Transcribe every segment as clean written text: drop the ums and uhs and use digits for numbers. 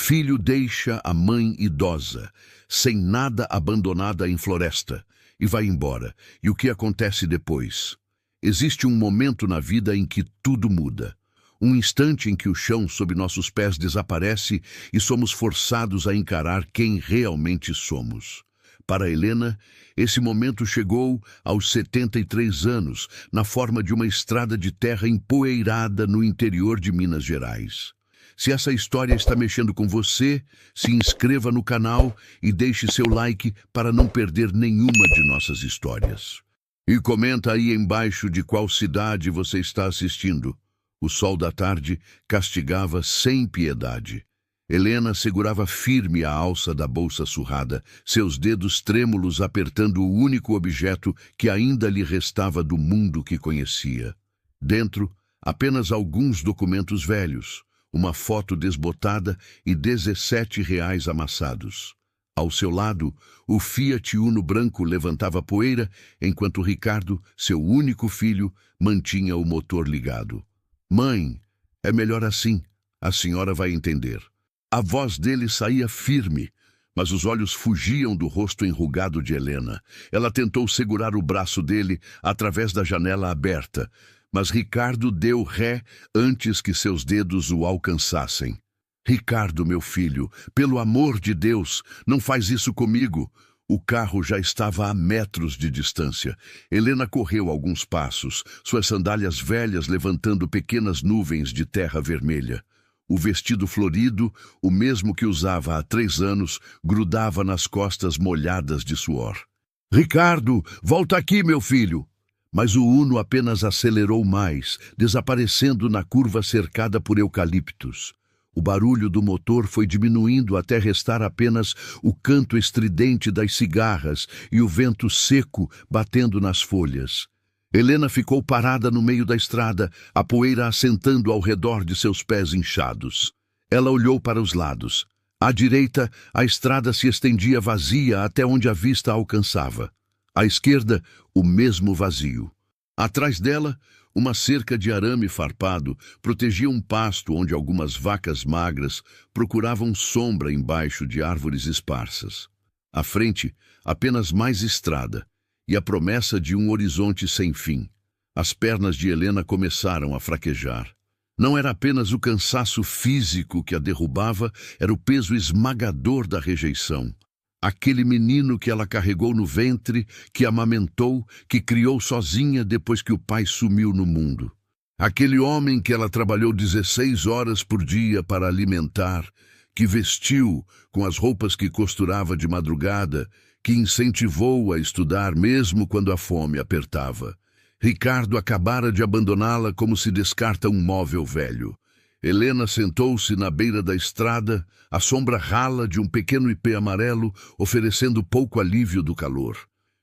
Filho deixa a mãe idosa, sem nada, abandonada em floresta, e vai embora. E o que acontece depois? Existe um momento na vida em que tudo muda. Um instante em que o chão sob nossos pés desaparece e somos forçados a encarar quem realmente somos. Para Helena, esse momento chegou aos 73 anos, na forma de uma estrada de terra empoeirada no interior de Minas Gerais. Se essa história está mexendo com você, se inscreva no canal e deixe seu like para não perder nenhuma de nossas histórias. E comenta aí embaixo de qual cidade você está assistindo. O sol da tarde castigava sem piedade. Helena segurava firme a alça da bolsa surrada, seus dedos trêmulos apertando o único objeto que ainda lhe restava do mundo que conhecia. Dentro, apenas alguns documentos velhos, uma foto desbotada e R$ 17 amassados. Ao seu lado, o Fiat Uno branco levantava poeira, enquanto Ricardo, seu único filho, mantinha o motor ligado. Mãe, é melhor assim, a senhora vai entender. A voz dele saía firme, mas os olhos fugiam do rosto enrugado de Helena. Ela tentou segurar o braço dele através da janela aberta, mas Ricardo deu ré antes que seus dedos o alcançassem. Ricardo, meu filho, pelo amor de Deus, não faz isso comigo. O carro já estava a metros de distância. Helena correu alguns passos, suas sandálias velhas levantando pequenas nuvens de terra vermelha. O vestido florido, o mesmo que usava há 3 anos, grudava nas costas molhadas de suor. Ricardo, volta aqui, meu filho! Mas o Uno apenas acelerou mais, desaparecendo na curva cercada por eucaliptos. O barulho do motor foi diminuindo até restar apenas o canto estridente das cigarras e o vento seco batendo nas folhas. Helena ficou parada no meio da estrada, a poeira assentando ao redor de seus pés inchados. Ela olhou para os lados. À direita, a estrada se estendia vazia até onde a vista alcançava. À esquerda, o mesmo vazio. Atrás dela, uma cerca de arame farpado protegia um pasto onde algumas vacas magras procuravam sombra embaixo de árvores esparsas. À frente, apenas mais estrada e a promessa de um horizonte sem fim. As pernas de Helena começaram a fraquejar. Não era apenas o cansaço físico que a derrubava, era o peso esmagador da rejeição. Aquele menino que ela carregou no ventre, que amamentou, que criou sozinha depois que o pai sumiu no mundo. Aquele homem que ela trabalhou 16 horas por dia para alimentar, que vestiu com as roupas que costurava de madrugada, que incentivou a estudar mesmo quando a fome apertava. Ricardo acabara de abandoná-la como se descarta um móvel velho. Helena sentou-se na beira da estrada, a sombra rala de um pequeno ipê amarelo, oferecendo pouco alívio do calor.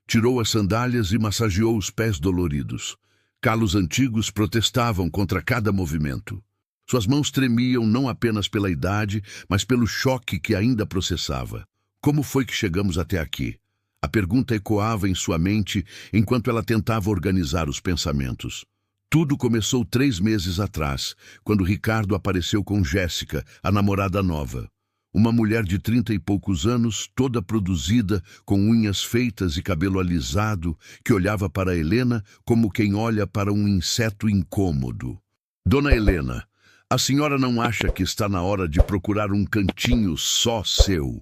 Tirou as sandálias e massageou os pés doloridos. Calos antigos protestavam contra cada movimento. Suas mãos tremiam não apenas pela idade, mas pelo choque que ainda processava. Como foi que chegamos até aqui? A pergunta ecoava em sua mente enquanto ela tentava organizar os pensamentos. Tudo começou 3 meses atrás, quando Ricardo apareceu com Jéssica, a namorada nova. Uma mulher de 30 e poucos anos, toda produzida, com unhas feitas e cabelo alisado, que olhava para Helena como quem olha para um inseto incômodo. Dona Helena, a senhora não acha que está na hora de procurar um cantinho só seu?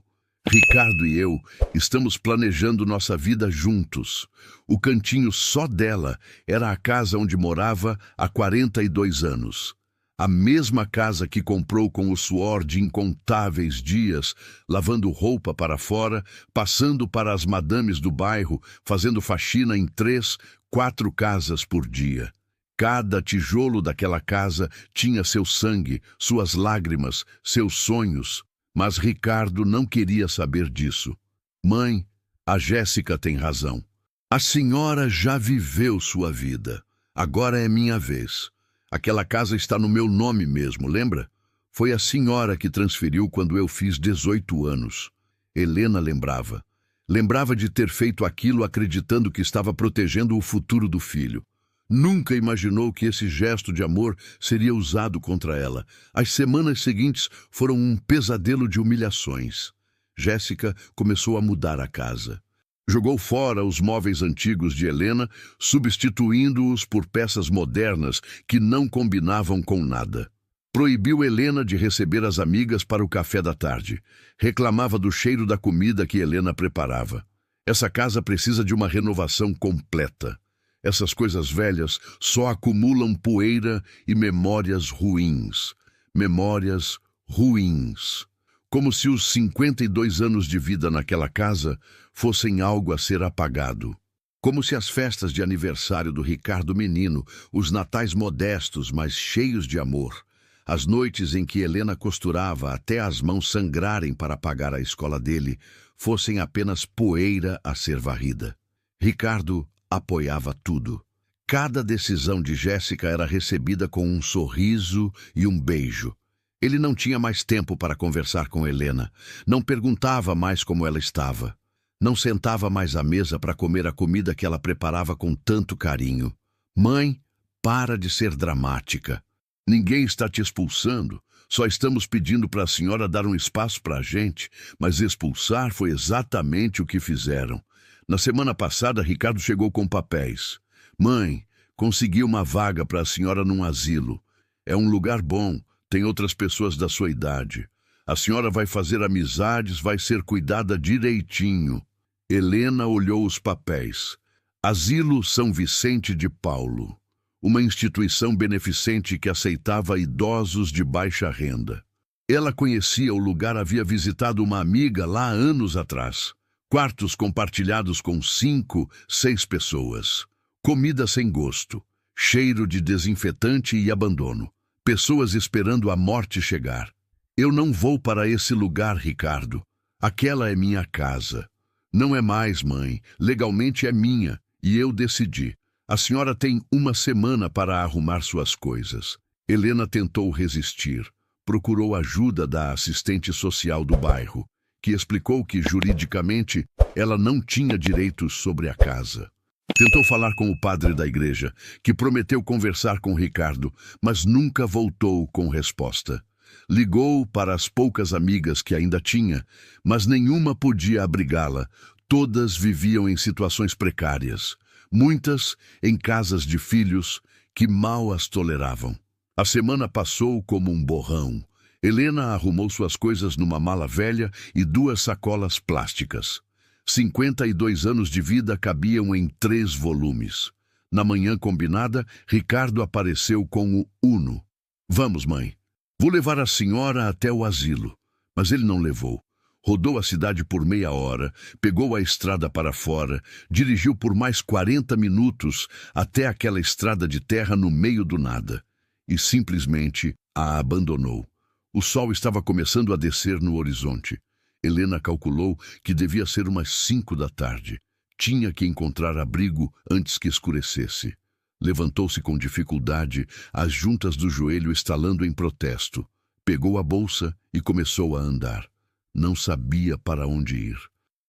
Ricardo e eu estamos planejando nossa vida juntos. O cantinho só dela era a casa onde morava há 42 anos. A mesma casa que comprou com o suor de incontáveis dias, lavando roupa para fora, passando para as madames do bairro, fazendo faxina em 3, 4 casas por dia. Cada tijolo daquela casa tinha seu sangue, suas lágrimas, seus sonhos. Mas Ricardo não queria saber disso. Mãe, a Jéssica tem razão. A senhora já viveu sua vida. Agora é minha vez. Aquela casa está no meu nome mesmo, lembra? Foi a senhora que transferiu quando eu fiz 18 anos. Helena lembrava. Lembrava de ter feito aquilo acreditando que estava protegendo o futuro do filho. Nunca imaginou que esse gesto de amor seria usado contra ela. As semanas seguintes foram um pesadelo de humilhações. Jéssica começou a mudar a casa. Jogou fora os móveis antigos de Helena, substituindo-os por peças modernas que não combinavam com nada. Proibiu Helena de receber as amigas para o café da tarde. Reclamava do cheiro da comida que Helena preparava. Essa casa precisa de uma renovação completa. Essas coisas velhas só acumulam poeira e memórias ruins. Memórias ruins. Como se os 52 anos de vida naquela casa fossem algo a ser apagado. Como se as festas de aniversário do Ricardo menino, os natais modestos, mas cheios de amor, as noites em que Helena costurava até as mãos sangrarem para pagar a escola dele, fossem apenas poeira a ser varrida. Ricardo apoiava tudo. Cada decisão de Jéssica era recebida com um sorriso e um beijo. Ele não tinha mais tempo para conversar com Helena. Não perguntava mais como ela estava. Não sentava mais à mesa para comer a comida que ela preparava com tanto carinho. Mãe, para de ser dramática. Ninguém está te expulsando. Só estamos pedindo para a senhora dar um espaço para a gente, mas expulsar foi exatamente o que fizeram. Na semana passada, Ricardo chegou com papéis. Mãe, consegui uma vaga para a senhora num asilo. É um lugar bom, tem outras pessoas da sua idade. A senhora vai fazer amizades, vai ser cuidada direitinho. Helena olhou os papéis. Asilo São Vicente de Paulo. Uma instituição beneficente que aceitava idosos de baixa renda. Ela conhecia o lugar, havia visitado uma amiga lá anos atrás. Quartos compartilhados com 5, 6 pessoas. Comida sem gosto. Cheiro de desinfetante e abandono. Pessoas esperando a morte chegar. Eu não vou para esse lugar, Ricardo. Aquela é minha casa. Não é mais, mãe. Legalmente é minha. E eu decidi. A senhora tem uma semana para arrumar suas coisas. Helena tentou resistir. Procurou ajuda da assistente social do bairro, que explicou que, juridicamente, ela não tinha direitos sobre a casa. Tentou falar com o padre da igreja, que prometeu conversar com Ricardo, mas nunca voltou com resposta. Ligou para as poucas amigas que ainda tinha, mas nenhuma podia abrigá-la. Todas viviam em situações precárias. Muitas em casas de filhos que mal as toleravam. A semana passou como um borrão. Helena arrumou suas coisas numa mala velha e 2 sacolas plásticas. 52 anos de vida cabiam em 3 volumes. Na manhã combinada, Ricardo apareceu com o Uno. Vamos, mãe. Vou levar a senhora até o asilo. Mas ele não levou. Rodou a cidade por meia hora, pegou a estrada para fora, dirigiu por mais 40 minutos até aquela estrada de terra no meio do nada. E simplesmente a abandonou. O sol estava começando a descer no horizonte. Helena calculou que devia ser umas 5 da tarde. Tinha que encontrar abrigo antes que escurecesse. Levantou-se com dificuldade, as juntas do joelho estalando em protesto. Pegou a bolsa e começou a andar. Não sabia para onde ir.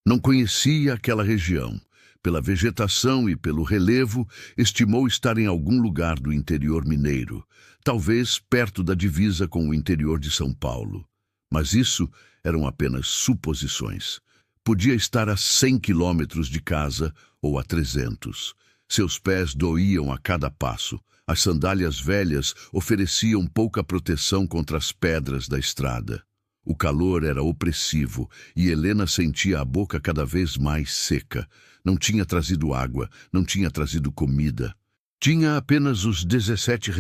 Não conhecia aquela região. Pela vegetação e pelo relevo, estimou estar em algum lugar do interior mineiro, talvez perto da divisa com o interior de São Paulo. Mas isso eram apenas suposições. Podia estar a 100 quilômetros de casa ou a 300. Seus pés doíam a cada passo. As sandálias velhas ofereciam pouca proteção contra as pedras da estrada. O calor era opressivo e Helena sentia a boca cada vez mais seca. Não tinha trazido água, não tinha trazido comida. Tinha apenas os R$ 17,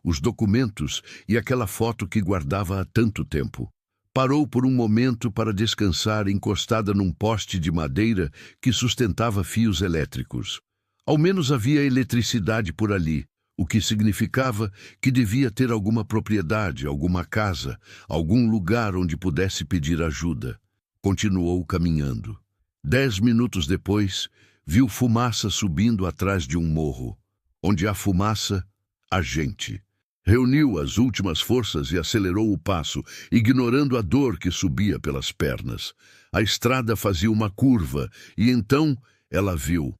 os documentos e aquela foto que guardava há tanto tempo. Parou por um momento para descansar encostada num poste de madeira que sustentava fios elétricos. Ao menos havia eletricidade por ali, o que significava que devia ter alguma propriedade, alguma casa, algum lugar onde pudesse pedir ajuda. Continuou caminhando. 10 minutos depois, viu fumaça subindo atrás de um morro. Onde há fumaça, há gente. Reuniu as últimas forças e acelerou o passo, ignorando a dor que subia pelas pernas. A estrada fazia uma curva e então ela viu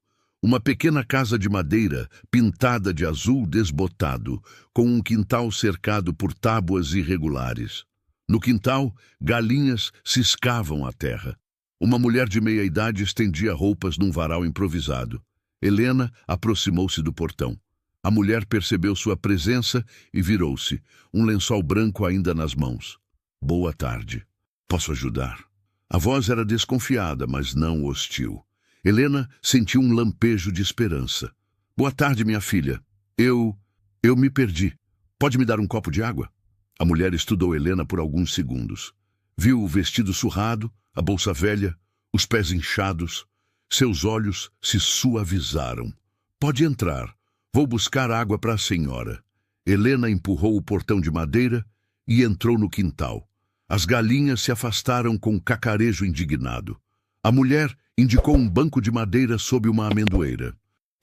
Uma pequena casa de madeira, pintada de azul desbotado, com um quintal cercado por tábuas irregulares. No quintal, galinhas ciscavam a terra. Uma mulher de meia-idade estendia roupas num varal improvisado. Helena aproximou-se do portão. A mulher percebeu sua presença e virou-se, um lençol branco ainda nas mãos. Boa tarde. Posso ajudar? A voz era desconfiada, mas não hostil. Helena sentiu um lampejo de esperança. Boa tarde, minha filha. Eu me perdi. Pode me dar um copo de água? A mulher estudou Helena por alguns segundos. Viu o vestido surrado, a bolsa velha, os pés inchados. Seus olhos se suavizaram. Pode entrar. Vou buscar água para a senhora. Helena empurrou o portão de madeira e entrou no quintal. As galinhas se afastaram com um cacarejo indignado. A mulher indicou um banco de madeira sob uma amendoeira.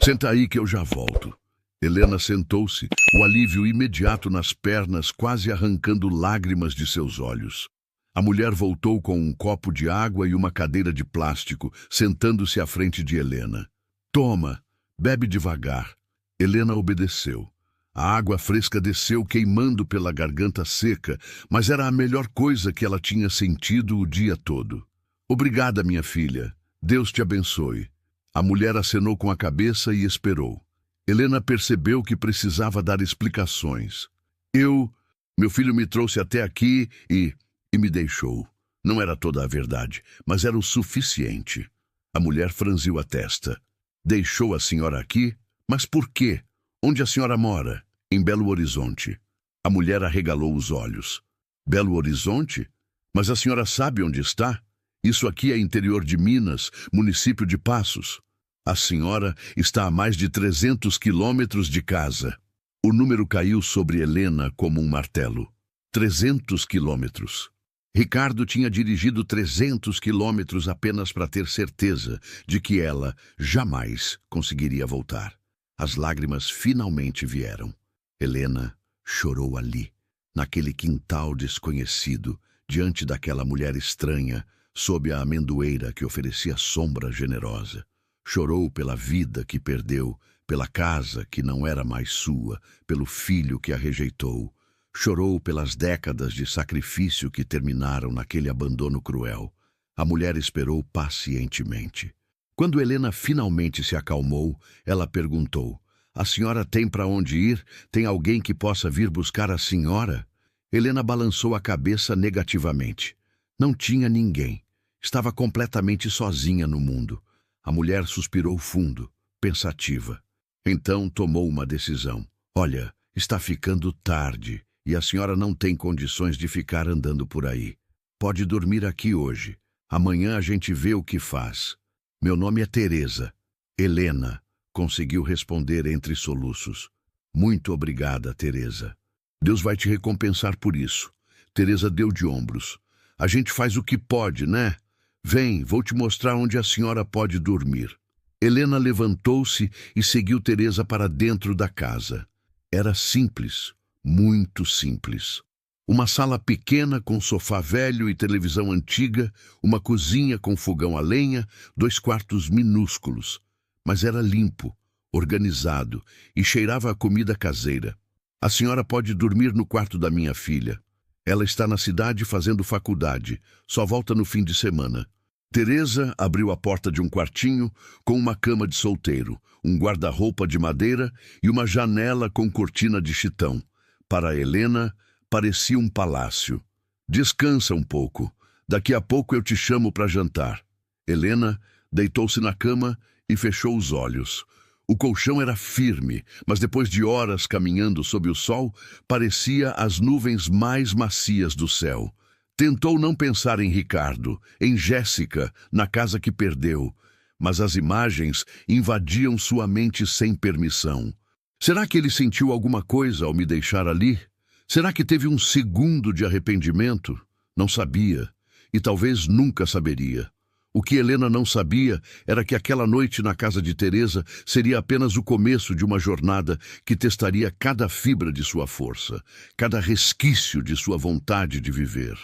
Senta aí que eu já volto. Helena sentou-se, o alívio imediato nas pernas quase arrancando lágrimas de seus olhos. A mulher voltou com um copo de água e uma cadeira de plástico, sentando-se à frente de Helena. Toma, bebe devagar. Helena obedeceu. A água fresca desceu queimando pela garganta seca, mas era a melhor coisa que ela tinha sentido o dia todo. Obrigada, minha filha. Deus te abençoe. A mulher acenou com a cabeça e esperou. Helena percebeu que precisava dar explicações. Meu filho me trouxe até aqui e me deixou. Não era toda a verdade, mas era o suficiente. A mulher franziu a testa. Deixou a senhora aqui? Mas por quê? Onde a senhora mora? Em Belo Horizonte. A mulher arregalou os olhos. Belo Horizonte? Mas a senhora sabe onde está? Isso aqui é interior de Minas, município de Passos. A senhora está a mais de 300 quilômetros de casa. O número caiu sobre Helena como um martelo. 300 quilômetros. Ricardo tinha dirigido 300 quilômetros apenas para ter certeza de que ela jamais conseguiria voltar. As lágrimas finalmente vieram. Helena chorou ali, naquele quintal desconhecido, diante daquela mulher estranha, sob a amendoeira que oferecia sombra generosa. Chorou pela vida que perdeu, pela casa que não era mais sua, pelo filho que a rejeitou. Chorou pelas décadas de sacrifício que terminaram naquele abandono cruel. A mulher esperou pacientemente. Quando Helena finalmente se acalmou, ela perguntou: a senhora tem para onde ir? Tem alguém que possa vir buscar a senhora? Helena balançou a cabeça negativamente. Não tinha ninguém. Estava completamente sozinha no mundo. A mulher suspirou fundo, pensativa. Então tomou uma decisão. Olha, está ficando tarde e a senhora não tem condições de ficar andando por aí. Pode dormir aqui hoje. Amanhã a gente vê o que faz. Meu nome é Teresa. Helena conseguiu responder entre soluços. Muito obrigada, Teresa. Deus vai te recompensar por isso. Teresa deu de ombros. A gente faz o que pode, né? Vem, vou te mostrar onde a senhora pode dormir. Helena levantou-se e seguiu Teresa para dentro da casa. Era simples, muito simples. Uma sala pequena com sofá velho e televisão antiga, uma cozinha com fogão a lenha, 2 quartos minúsculos. Mas era limpo, organizado e cheirava a comida caseira. A senhora pode dormir no quarto da minha filha. Ela está na cidade fazendo faculdade, só volta no fim de semana. Teresa abriu a porta de um quartinho com uma cama de solteiro, um guarda-roupa de madeira e uma janela com cortina de chitão. Para Helena, parecia um palácio. Descansa um pouco. Daqui a pouco eu te chamo para jantar. Helena deitou-se na cama e fechou os olhos. O colchão era firme, mas depois de horas caminhando sob o sol, parecia as nuvens mais macias do céu. Tentou não pensar em Ricardo, em Jéssica, na casa que perdeu, mas as imagens invadiam sua mente sem permissão. Será que ele sentiu alguma coisa ao me deixar ali? Será que teve um segundo de arrependimento? Não sabia, e talvez nunca saberia. O que Helena não sabia era que aquela noite na casa de Teresa seria apenas o começo de uma jornada que testaria cada fibra de sua força, cada resquício de sua vontade de viver.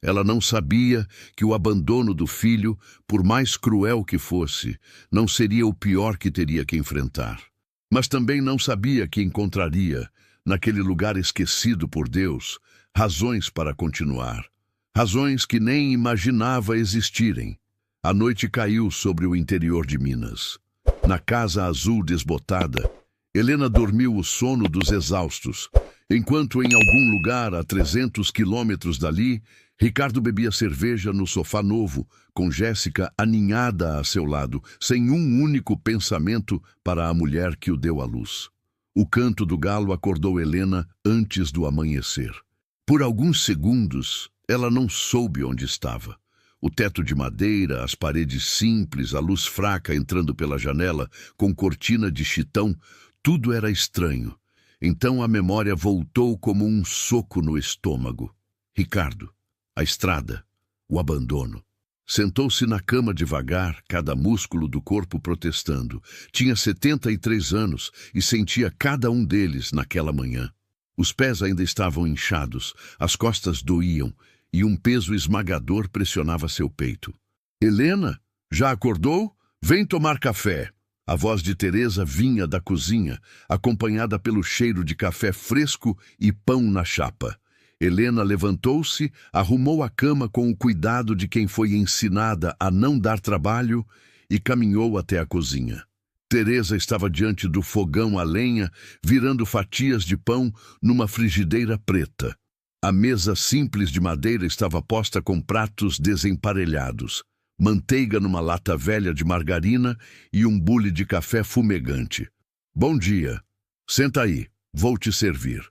Ela não sabia que o abandono do filho, por mais cruel que fosse, não seria o pior que teria que enfrentar. Mas também não sabia que encontraria, naquele lugar esquecido por Deus, razões para continuar. Razões que nem imaginava existirem. A noite caiu sobre o interior de Minas. Na casa azul desbotada, Helena dormiu o sono dos exaustos, enquanto em algum lugar a 300 quilômetros dali, Ricardo bebia cerveja no sofá novo, com Jéssica aninhada a seu lado, sem um único pensamento para a mulher que o deu à luz. O canto do galo acordou Helena antes do amanhecer. Por alguns segundos, ela não soube onde estava. O teto de madeira, as paredes simples, a luz fraca entrando pela janela, com cortina de chitão, tudo era estranho. Então a memória voltou como um soco no estômago. Ricardo, a estrada, o abandono. Sentou-se na cama devagar, cada músculo do corpo protestando. Tinha 73 anos e sentia cada um deles naquela manhã. Os pés ainda estavam inchados, as costas doíam e um peso esmagador pressionava seu peito. Helena, já acordou? Vem tomar café. A voz de Teresa vinha da cozinha, acompanhada pelo cheiro de café fresco e pão na chapa. Helena levantou-se, arrumou a cama com o cuidado de quem foi ensinada a não dar trabalho e caminhou até a cozinha. Teresa estava diante do fogão a lenha, virando fatias de pão numa frigideira preta. A mesa simples de madeira estava posta com pratos desemparelhados, manteiga numa lata velha de margarina e um bule de café fumegante. Bom dia. Senta aí, vou te servir.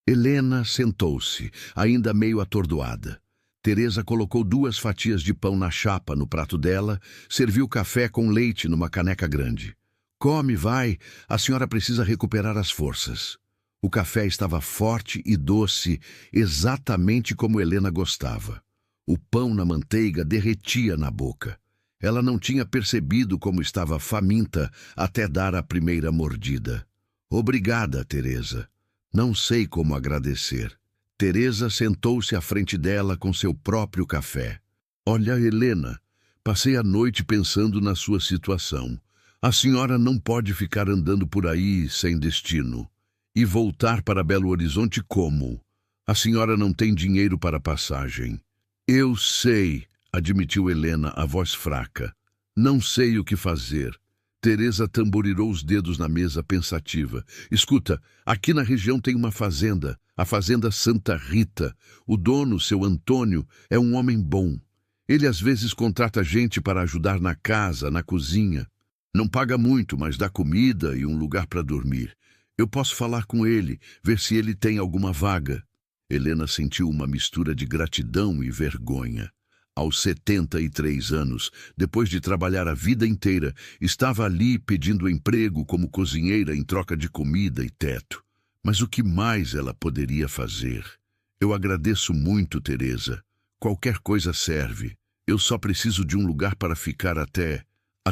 Helena sentou-se, ainda meio atordoada. Teresa colocou 2 fatias de pão na chapa no prato dela, serviu café com leite numa caneca grande. Come, vai, a senhora precisa recuperar as forças. O café estava forte e doce, exatamente como Helena gostava. O pão na manteiga derretia na boca. Ela não tinha percebido como estava faminta até dar a primeira mordida. Obrigada, Teresa. Não sei como agradecer. Teresa sentou-se à frente dela com seu próprio café. Olha, Helena, passei a noite pensando na sua situação. A senhora não pode ficar andando por aí sem destino. E voltar para Belo Horizonte como? A senhora não tem dinheiro para passagem. Eu sei, admitiu Helena, a voz fraca. Não sei o que fazer. Teresa tamborirou os dedos na mesa pensativa. Escuta, aqui na região tem uma fazenda, a Fazenda Santa Rita. O dono, seu Antônio, é um homem bom. Ele às vezes contrata gente para ajudar na casa, na cozinha. Não paga muito, mas dá comida e um lugar para dormir. Eu posso falar com ele, ver se ele tem alguma vaga. Helena sentiu uma mistura de gratidão e vergonha. Aos 73 anos, depois de trabalhar a vida inteira, estava ali pedindo emprego como cozinheira em troca de comida e teto. Mas o que mais ela poderia fazer? Eu agradeço muito, Teresa. Qualquer coisa serve. Eu só preciso de um lugar para ficar até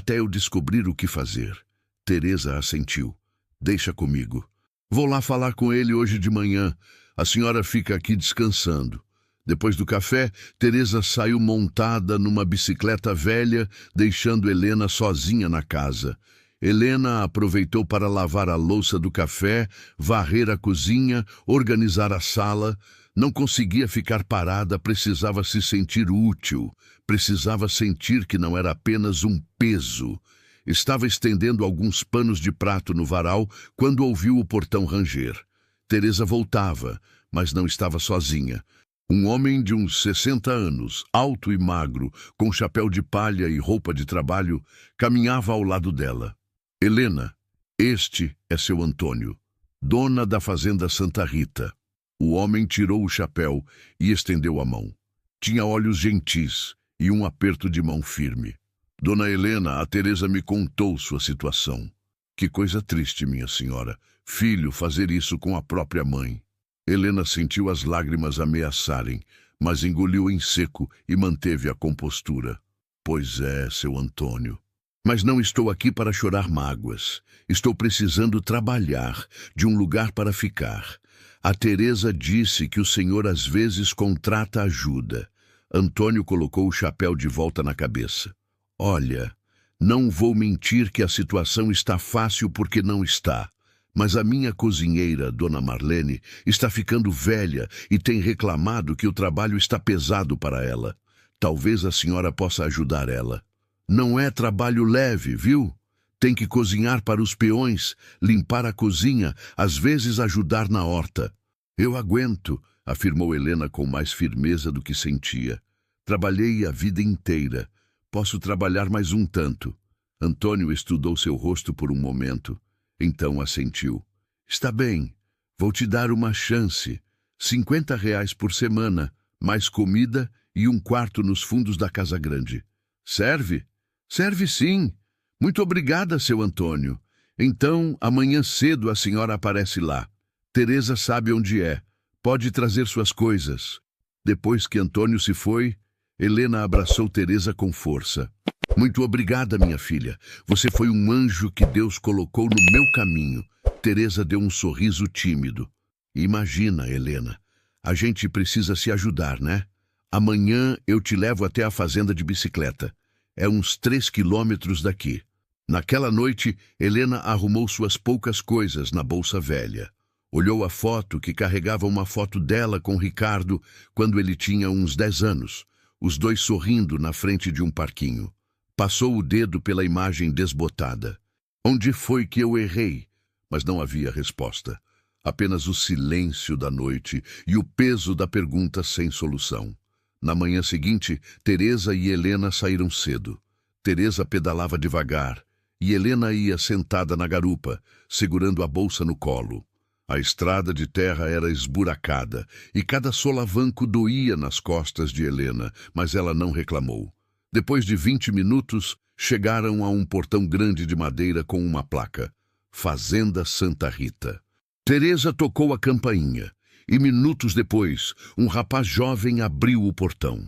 eu descobrir o que fazer. Teresa assentiu. Deixa comigo. Vou lá falar com ele hoje de manhã. A senhora fica aqui descansando. Depois do café, Teresa saiu montada numa bicicleta velha, deixando Helena sozinha na casa. Helena aproveitou para lavar a louça do café, varrer a cozinha, organizar a sala. Não conseguia ficar parada, precisava se sentir útil, precisava sentir que não era apenas um peso. Estava estendendo alguns panos de prato no varal quando ouviu o portão ranger. Teresa voltava, mas não estava sozinha. Um homem de uns 60 anos, alto e magro, com chapéu de palha e roupa de trabalho, caminhava ao lado dela. Helena, este é seu Antônio, dona da Fazenda Santa Rita. O homem tirou o chapéu e estendeu a mão. Tinha olhos gentis e um aperto de mão firme. Dona Helena, a Teresa me contou sua situação. Que coisa triste, minha senhora. Filho fazer isso com a própria mãe. Helena sentiu as lágrimas ameaçarem, mas engoliu em seco e manteve a compostura. Pois é, seu Antônio. Mas não estou aqui para chorar mágoas. Estou precisando trabalhar, de um lugar para ficar. A Teresa disse que o senhor às vezes contrata ajuda. Antônio colocou o chapéu de volta na cabeça. Olha, não vou mentir que a situação está fácil porque não está. Mas a minha cozinheira, Dona Marlene, está ficando velha e tem reclamado que o trabalho está pesado para ela. Talvez a senhora possa ajudar ela. Não é trabalho leve, viu? Tem que cozinhar para os peões, limpar a cozinha, às vezes ajudar na horta. Eu aguento, afirmou Helena com mais firmeza do que sentia. Trabalhei a vida inteira. Posso trabalhar mais um tanto. Antônio estudou seu rosto por um momento. Então assentiu. Está bem, vou te dar uma chance. R$ 50 por semana, mais comida e um quarto nos fundos da casa grande. Serve? Serve sim. Muito obrigada, seu Antônio. Então, amanhã cedo a senhora aparece lá. Teresa sabe onde é. Pode trazer suas coisas. Depois que Antônio se foi, Helena abraçou Teresa com força. Muito obrigada, minha filha. Você foi um anjo que Deus colocou no meu caminho. Teresa deu um sorriso tímido. Imagina, Helena. A gente precisa se ajudar, né? Amanhã eu te levo até a fazenda de bicicleta. É uns 3 quilômetros daqui. Naquela noite, Helena arrumou suas poucas coisas na bolsa velha. Olhou a foto que carregava uma foto dela com Ricardo quando ele tinha uns 10 anos, os dois sorrindo na frente de um parquinho. Passou o dedo pela imagem desbotada. Onde foi que eu errei? Mas não havia resposta. Apenas o silêncio da noite e o peso da pergunta sem solução. Na manhã seguinte, Teresa e Helena saíram cedo. Teresa pedalava devagar e Helena ia sentada na garupa, segurando a bolsa no colo. A estrada de terra era esburacada e cada solavanco doía nas costas de Helena, mas ela não reclamou. Depois de 20 minutos, chegaram a um portão grande de madeira com uma placa. Fazenda Santa Rita. Teresa tocou a campainha e minutos depois, um rapaz jovem abriu o portão.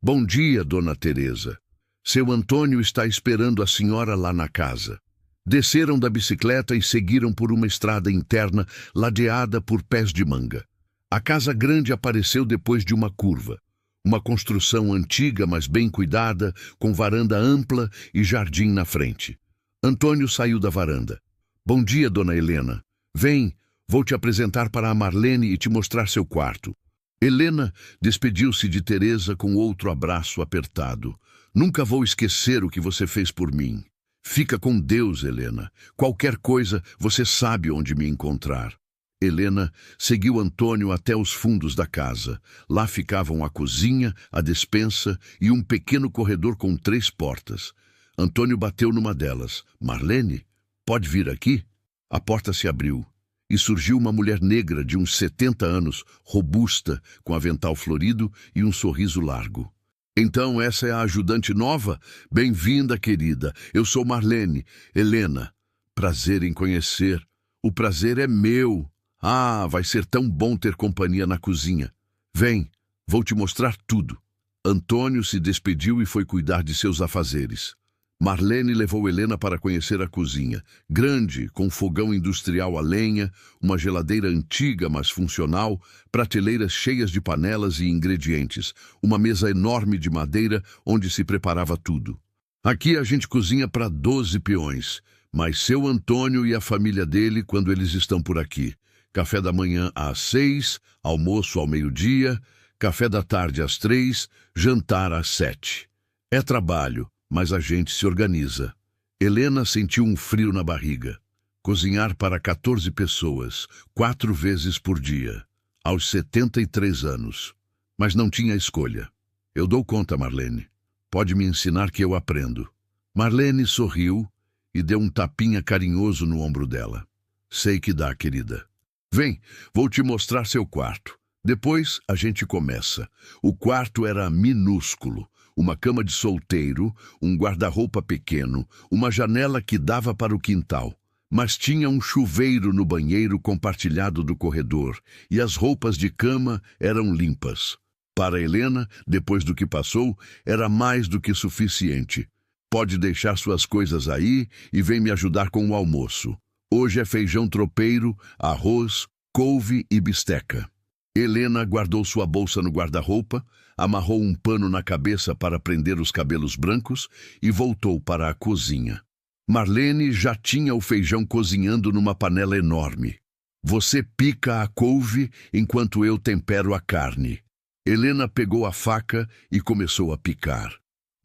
Bom dia, dona Teresa. Seu Antônio está esperando a senhora lá na casa. Desceram da bicicleta e seguiram por uma estrada interna ladeada por pés de manga. A casa grande apareceu depois de uma curva. Uma construção antiga, mas bem cuidada, com varanda ampla e jardim na frente. Antônio saiu da varanda. Bom dia, dona Helena. Vem, vou te apresentar para a Marlene e te mostrar seu quarto. Helena despediu-se de Teresa com outro abraço apertado. Nunca vou esquecer o que você fez por mim. Fica com Deus, Helena. Qualquer coisa, você sabe onde me encontrar. Helena seguiu Antônio até os fundos da casa. Lá ficavam a cozinha, a despensa e um pequeno corredor com 3 portas. Antônio bateu numa delas. Marlene, pode vir aqui? A porta se abriu e surgiu uma mulher negra de uns 70 anos, robusta, com avental florido e um sorriso largo. Então essa é a ajudante nova? Bem-vinda, querida. Eu sou Marlene. Helena, prazer em conhecer. O prazer é meu. Ah, vai ser tão bom ter companhia na cozinha. Vem, vou te mostrar tudo. Antônio se despediu e foi cuidar de seus afazeres. Marlene levou Helena para conhecer a cozinha. Grande, com fogão industrial a lenha, uma geladeira antiga, mas funcional, prateleiras cheias de panelas e ingredientes, uma mesa enorme de madeira onde se preparava tudo. Aqui a gente cozinha para 12 peões, mas seu Antônio e a família dele quando eles estão por aqui. Café da manhã às 6, almoço ao meio-dia, café da tarde às 3, jantar às 7. É trabalho, mas a gente se organiza. Helena sentiu um frio na barriga. Cozinhar para 14 pessoas, 4 vezes por dia, aos 73 anos. Mas não tinha escolha. Eu dou conta, Marlene. Pode me ensinar que eu aprendo. Marlene sorriu e deu um tapinha carinhoso no ombro dela. Sei que dá, querida. Vem, vou te mostrar seu quarto. Depois a gente começa. O quarto era minúsculo. Uma cama de solteiro, um guarda-roupa pequeno, uma janela que dava para o quintal. Mas tinha um chuveiro no banheiro compartilhado do corredor e as roupas de cama eram limpas. Para Helena, depois do que passou, era mais do que suficiente. Pode deixar suas coisas aí e vem me ajudar com o almoço. Hoje é feijão tropeiro, arroz, couve e bisteca. Helena guardou sua bolsa no guarda-roupa, amarrou um pano na cabeça para prender os cabelos brancos e voltou para a cozinha. Marlene já tinha o feijão cozinhando numa panela enorme. Você pica a couve enquanto eu tempero a carne. Helena pegou a faca e começou a picar.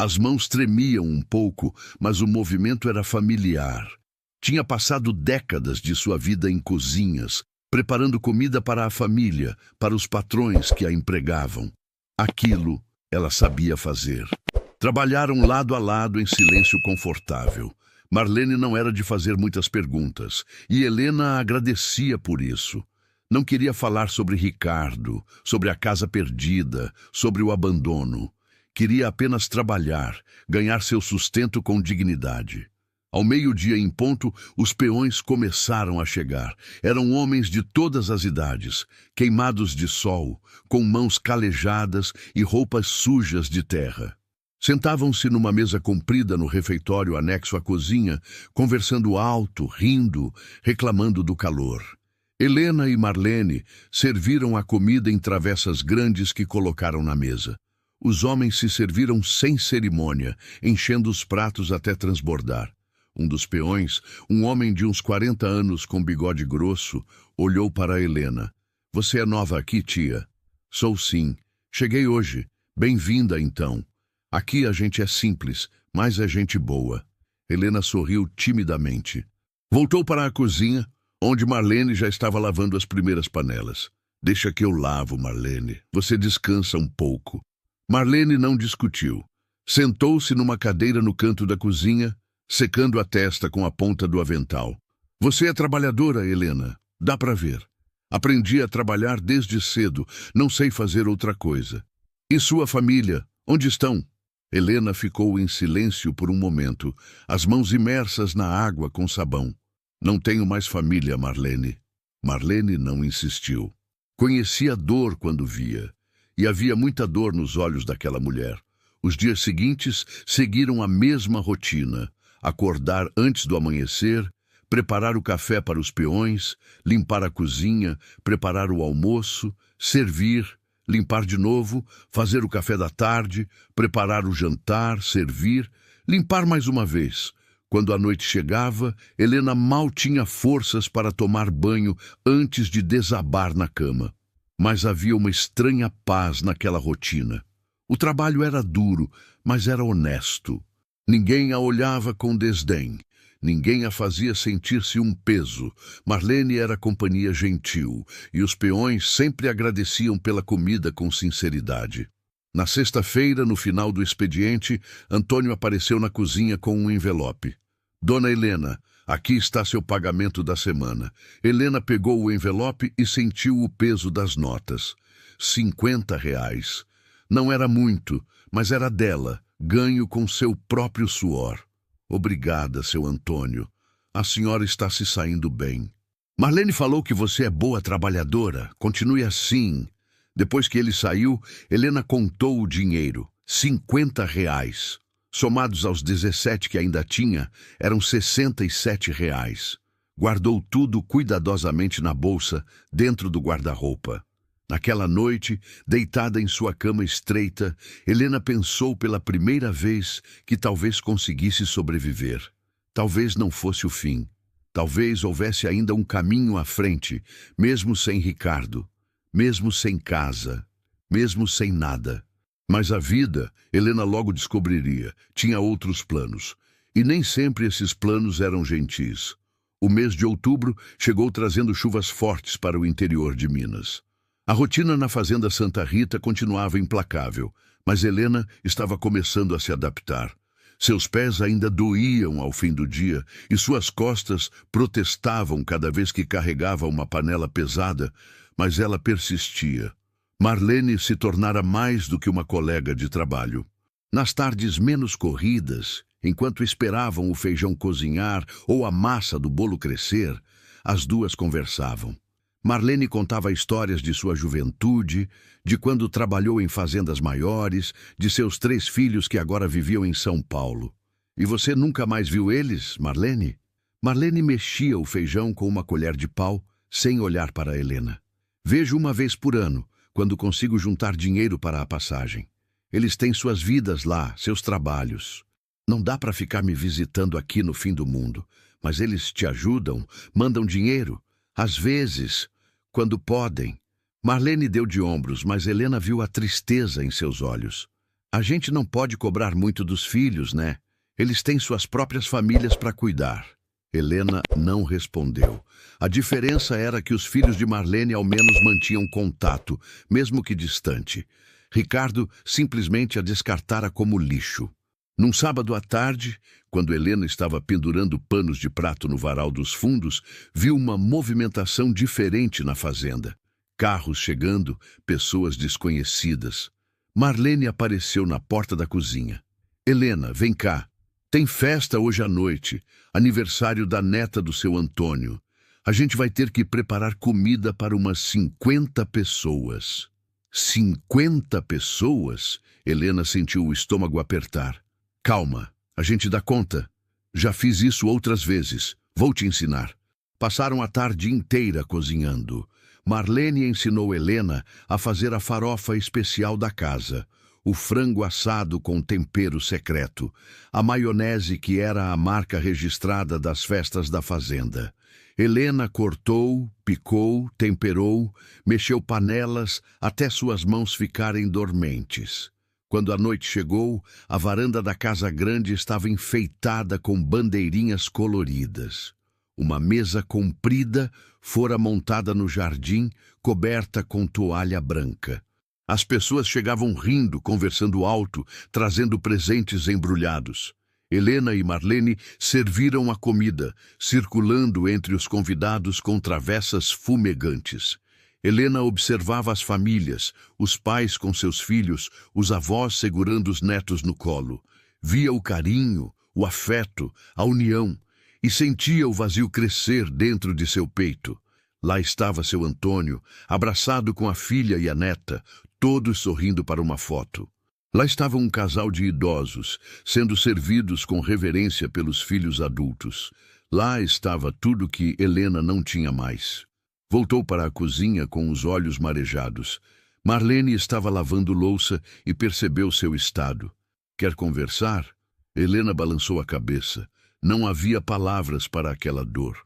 As mãos tremiam um pouco, mas o movimento era familiar. Tinha passado décadas de sua vida em cozinhas, preparando comida para a família, para os patrões que a empregavam. Aquilo ela sabia fazer. Trabalharam lado a lado em silêncio confortável. Marlene não era de fazer muitas perguntas, e Helena agradecia por isso. Não queria falar sobre Ricardo, sobre a casa perdida, sobre o abandono. Queria apenas trabalhar, ganhar seu sustento com dignidade. Ao meio-dia em ponto, os peões começaram a chegar. Eram homens de todas as idades, queimados de sol, com mãos calejadas e roupas sujas de terra. Sentavam-se numa mesa comprida no refeitório anexo à cozinha, conversando alto, rindo, reclamando do calor. Helena e Marlene serviram a comida em travessas grandes que colocaram na mesa. Os homens se serviram sem cerimônia, enchendo os pratos até transbordar. Um dos peões, um homem de uns 40 anos com bigode grosso, olhou para Helena. "Você é nova aqui, tia?" "Sou sim. Cheguei hoje. Bem-vinda, então. Aqui a gente é simples, mas é gente boa." Helena sorriu timidamente. Voltou para a cozinha, onde Marlene já estava lavando as primeiras panelas. "Deixa que eu lavo, Marlene. Você descansa um pouco." Marlene não discutiu. Sentou-se numa cadeira no canto da cozinha, secando a testa com a ponta do avental. "Você é trabalhadora, Helena. Dá para ver. Aprendi a trabalhar desde cedo. Não sei fazer outra coisa." "E sua família? Onde estão?" Helena ficou em silêncio por um momento, as mãos imersas na água com sabão. "Não tenho mais família, Marlene." Marlene não insistiu. Conhecia dor quando via, e havia muita dor nos olhos daquela mulher. Os dias seguintes seguiram a mesma rotina: acordar antes do amanhecer, preparar o café para os peões, limpar a cozinha, preparar o almoço, servir, limpar de novo, fazer o café da tarde, preparar o jantar, servir, limpar mais uma vez. Quando a noite chegava, Helena mal tinha forças para tomar banho antes de desabar na cama. Mas havia uma estranha paz naquela rotina. O trabalho era duro, mas era honesto. Ninguém a olhava com desdém. Ninguém a fazia sentir-se um peso. Marlene era companhia gentil, e os peões sempre agradeciam pela comida com sinceridade. Na sexta-feira, no final do expediente, Antônio apareceu na cozinha com um envelope. "Dona Helena, aqui está seu pagamento da semana." Helena pegou o envelope e sentiu o peso das notas. R$ 50. Não era muito, mas era dela, ganho com seu próprio suor. "Obrigada, seu Antônio. A senhora está se saindo bem." "Marlene falou que você é boa trabalhadora. Continue assim." Depois que ele saiu, Helena contou o dinheiro. R$ 50. Somados aos 17 que ainda tinha, eram R$ 67. Guardou tudo cuidadosamente na bolsa, dentro do guarda-roupa. Naquela noite, deitada em sua cama estreita, Helena pensou pela primeira vez que talvez conseguisse sobreviver. Talvez não fosse o fim. Talvez houvesse ainda um caminho à frente, mesmo sem Ricardo, mesmo sem casa, mesmo sem nada. Mas a vida, Helena logo descobriria, tinha outros planos. E nem sempre esses planos eram gentis. O mês de outubro chegou trazendo chuvas fortes para o interior de Minas. A rotina na fazenda Santa Rita continuava implacável, mas Helena estava começando a se adaptar. Seus pés ainda doíam ao fim do dia e suas costas protestavam cada vez que carregava uma panela pesada, mas ela persistia. Marlene se tornara mais do que uma colega de trabalho. Nas tardes menos corridas, enquanto esperavam o feijão cozinhar ou a massa do bolo crescer, as duas conversavam. Marlene contava histórias de sua juventude, de quando trabalhou em fazendas maiores, de seus 3 filhos que agora viviam em São Paulo. "E você nunca mais viu eles, Marlene?" Marlene mexia o feijão com uma colher de pau, sem olhar para Helena. "Vejo uma vez por ano, quando consigo juntar dinheiro para a passagem. Eles têm suas vidas lá, seus trabalhos. Não dá para ficar me visitando aqui no fim do mundo, mas eles te ajudam, mandam dinheiro, às vezes, quando podem. Marlene deu de ombros, mas Helena viu a tristeza em seus olhos. A gente não pode cobrar muito dos filhos, né? Eles têm suas próprias famílias para cuidar. Helena não respondeu. A diferença era que os filhos de Marlene ao menos mantinham contato, mesmo que distante. Ricardo simplesmente a descartara como lixo. Num sábado à tarde, quando Helena estava pendurando panos de prato no varal dos fundos, viu uma movimentação diferente na fazenda. Carros chegando, pessoas desconhecidas. Marlene apareceu na porta da cozinha. Helena, vem cá. Tem festa hoje à noite, aniversário da neta do seu Antônio. A gente vai ter que preparar comida para umas 50 pessoas. 50 pessoas? Helena sentiu o estômago apertar. Calma, a gente dá conta. Já fiz isso outras vezes. Vou te ensinar. Passaram a tarde inteira cozinhando. Marlene ensinou Helena a fazer a farofa especial da casa, o frango assado com tempero secreto, a maionese que era a marca registrada das festas da fazenda. Helena cortou, picou, temperou, mexeu panelas até suas mãos ficarem dormentes. Quando a noite chegou, a varanda da casa grande estava enfeitada com bandeirinhas coloridas. Uma mesa comprida fora montada no jardim, coberta com toalha branca. As pessoas chegavam rindo, conversando alto, trazendo presentes embrulhados. Helena e Marlene serviram a comida, circulando entre os convidados com travessas fumegantes. Helena observava as famílias, os pais com seus filhos, os avós segurando os netos no colo. Via o carinho, o afeto, a união, e sentia o vazio crescer dentro de seu peito. Lá estava seu Antônio, abraçado com a filha e a neta, todos sorrindo para uma foto. Lá estava um casal de idosos, sendo servidos com reverência pelos filhos adultos. Lá estava tudo que Helena não tinha mais. Voltou para a cozinha com os olhos marejados. Marlene estava lavando louça e percebeu seu estado. Quer conversar? Helena balançou a cabeça. Não havia palavras para aquela dor.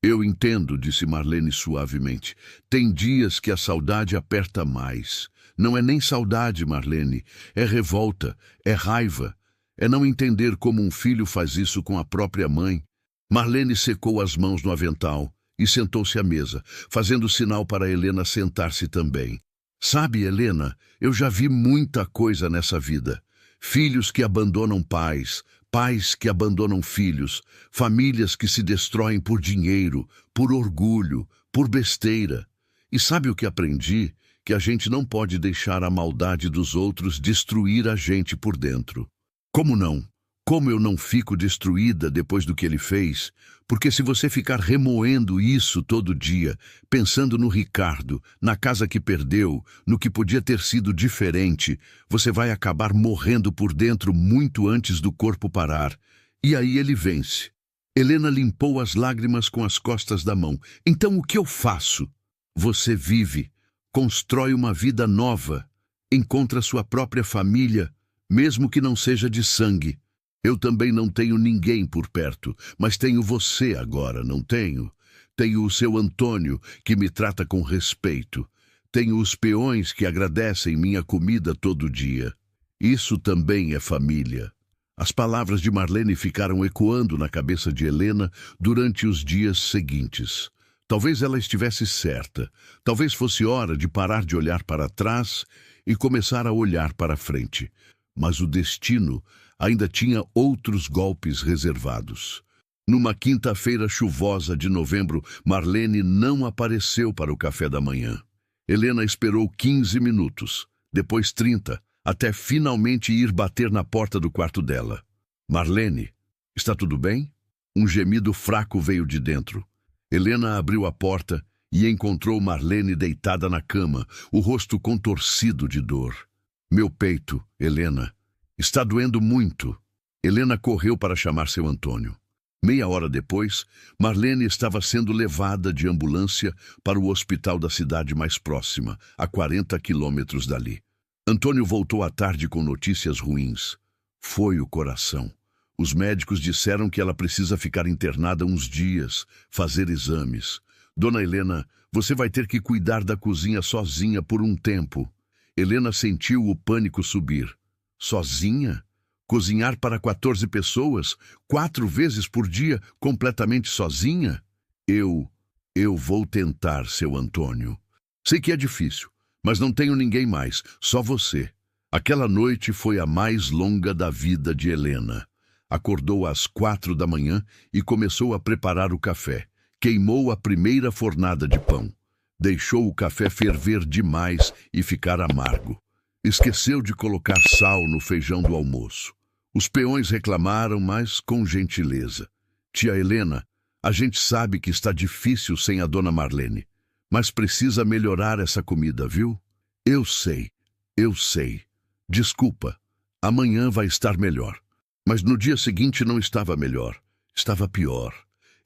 Eu entendo, disse Marlene suavemente. Tem dias que a saudade aperta mais. Não é nem saudade, Marlene. É revolta, é raiva. É não entender como um filho faz isso com a própria mãe. Marlene secou as mãos no avental e sentou-se à mesa, fazendo sinal para Helena sentar-se também. Sabe, Helena, eu já vi muita coisa nessa vida. Filhos que abandonam pais, pais que abandonam filhos, famílias que se destroem por dinheiro, por orgulho, por besteira. E sabe o que aprendi? Que a gente não pode deixar a maldade dos outros destruir a gente por dentro. Como não? Como eu não fico destruída depois do que ele fez? Porque se você ficar remoendo isso todo dia, pensando no Ricardo, na casa que perdeu, no que podia ter sido diferente, você vai acabar morrendo por dentro muito antes do corpo parar. E aí ele vence. Helena limpou as lágrimas com as costas da mão. Então o que eu faço? Você vive, constrói uma vida nova, encontra sua própria família, mesmo que não seja de sangue. Eu também não tenho ninguém por perto, mas tenho você agora, não tenho? Tenho o seu Antônio, que me trata com respeito. Tenho os peões que agradecem minha comida todo dia. Isso também é família. As palavras de Marlene ficaram ecoando na cabeça de Helena durante os dias seguintes. Talvez ela estivesse certa. Talvez fosse hora de parar de olhar para trás e começar a olhar para frente. Mas o destino ainda tinha outros golpes reservados. Numa quinta-feira chuvosa de novembro, Marlene não apareceu para o café da manhã. Helena esperou 15 minutos, depois 30, até finalmente ir bater na porta do quarto dela. Marlene, está tudo bem? Um gemido fraco veio de dentro. Helena abriu a porta e encontrou Marlene deitada na cama, o rosto contorcido de dor. Meu peito, Helena. Está doendo muito. Helena correu para chamar seu Antônio. Meia hora depois, Marlene estava sendo levada de ambulância para o hospital da cidade mais próxima, a 40 quilômetros dali. Antônio voltou à tarde com notícias ruins. Foi o coração. Os médicos disseram que ela precisa ficar internada uns dias, fazer exames. Dona Helena, você vai ter que cuidar da cozinha sozinha por um tempo. Helena sentiu o pânico subir. Sozinha? Cozinhar para 14 pessoas, 4 vezes por dia, completamente sozinha? Eu vou tentar, seu Antônio. Sei que é difícil, mas não tenho ninguém mais, só você. Aquela noite foi a mais longa da vida de Helena. Acordou às 4 da manhã e começou a preparar o café. Queimou a primeira fornada de pão. Deixou o café ferver demais e ficar amargo. Esqueceu de colocar sal no feijão do almoço. Os peões reclamaram, mas com gentileza. Tia Helena, a gente sabe que está difícil sem a dona Marlene, mas precisa melhorar essa comida, viu? Eu sei. Desculpa, amanhã vai estar melhor. Mas no dia seguinte não estava melhor, estava pior.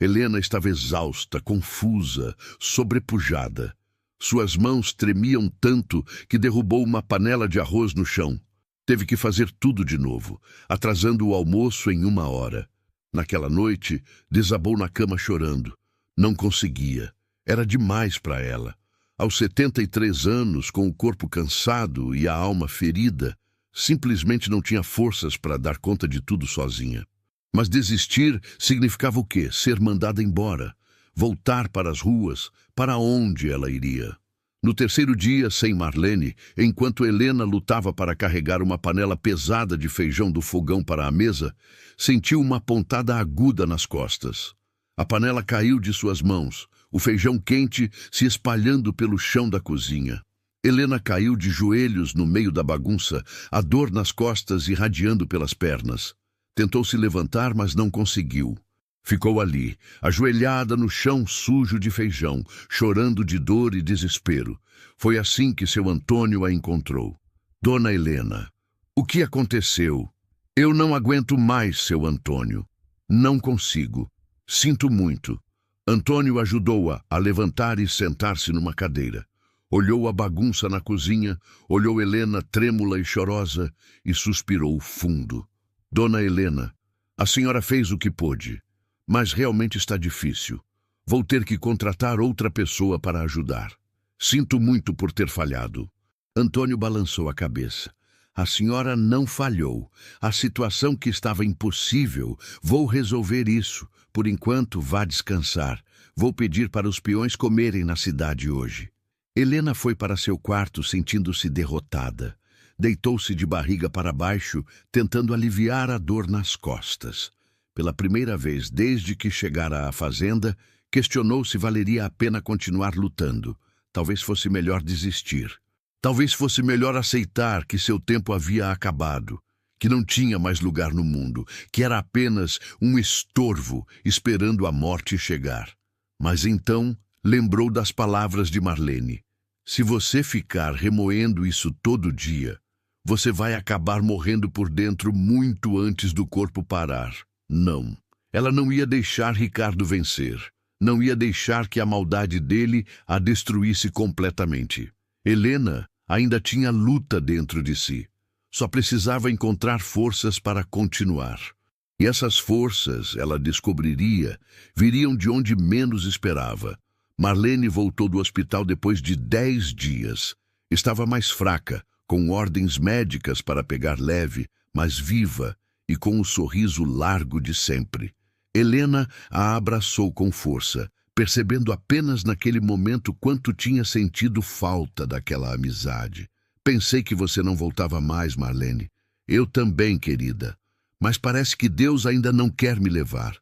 Helena estava exausta, confusa, sobrepujada. Suas mãos tremiam tanto que derrubou uma panela de arroz no chão. Teve que fazer tudo de novo, atrasando o almoço em 1 hora. Naquela noite, desabou na cama chorando. Não conseguia. Era demais para ela. Aos 73 anos, com o corpo cansado e a alma ferida, simplesmente não tinha forças para dar conta de tudo sozinha. Mas desistir significava o quê? Ser mandada embora. Voltar para as ruas, para onde ela iria? No terceiro dia, sem Marlene, enquanto Helena lutava para carregar uma panela pesada de feijão do fogão para a mesa, sentiu uma pontada aguda nas costas. A panela caiu de suas mãos, o feijão quente se espalhando pelo chão da cozinha. Helena caiu de joelhos no meio da bagunça, a dor nas costas irradiando pelas pernas. Tentou se levantar, mas não conseguiu. Ficou ali, ajoelhada no chão sujo de feijão, chorando de dor e desespero. Foi assim que seu Antônio a encontrou. Dona Helena, o que aconteceu? Eu não aguento mais, seu Antônio. Não consigo. Sinto muito. Antônio ajudou-a a levantar e sentar-se numa cadeira. Olhou a bagunça na cozinha, olhou Helena trêmula e chorosa e suspirou fundo. Dona Helena, a senhora fez o que pôde. Mas realmente está difícil. Vou ter que contratar outra pessoa para ajudar. Sinto muito por ter falhado. Antônio balançou a cabeça. A senhora não falhou. A situação que estava impossível. Vou resolver isso. Por enquanto, vá descansar. Vou pedir para os peões comerem na cidade hoje. Helena foi para seu quarto sentindo-se derrotada. Deitou-se de barriga para baixo, tentando aliviar a dor nas costas. Pela primeira vez desde que chegara à fazenda, questionou se valeria a pena continuar lutando. Talvez fosse melhor desistir. Talvez fosse melhor aceitar que seu tempo havia acabado, que não tinha mais lugar no mundo, que era apenas um estorvo esperando a morte chegar. Mas então lembrou das palavras de Marlene. Se você ficar remoendo isso todo dia, você vai acabar morrendo por dentro muito antes do corpo parar. Não, ela não ia deixar Ricardo vencer. Não ia deixar que a maldade dele a destruísse completamente. Helena ainda tinha luta dentro de si. Só precisava encontrar forças para continuar. E essas forças, ela descobriria, viriam de onde menos esperava. Marlene voltou do hospital depois de 10 dias. Estava mais fraca, com ordens médicas para pegar leve, mas viva, e com o sorriso largo de sempre. Helena a abraçou com força, percebendo apenas naquele momento quanto tinha sentido falta daquela amizade. Pensei que você não voltava mais, Marlene. Eu também, querida. Mas parece que Deus ainda não quer me levar.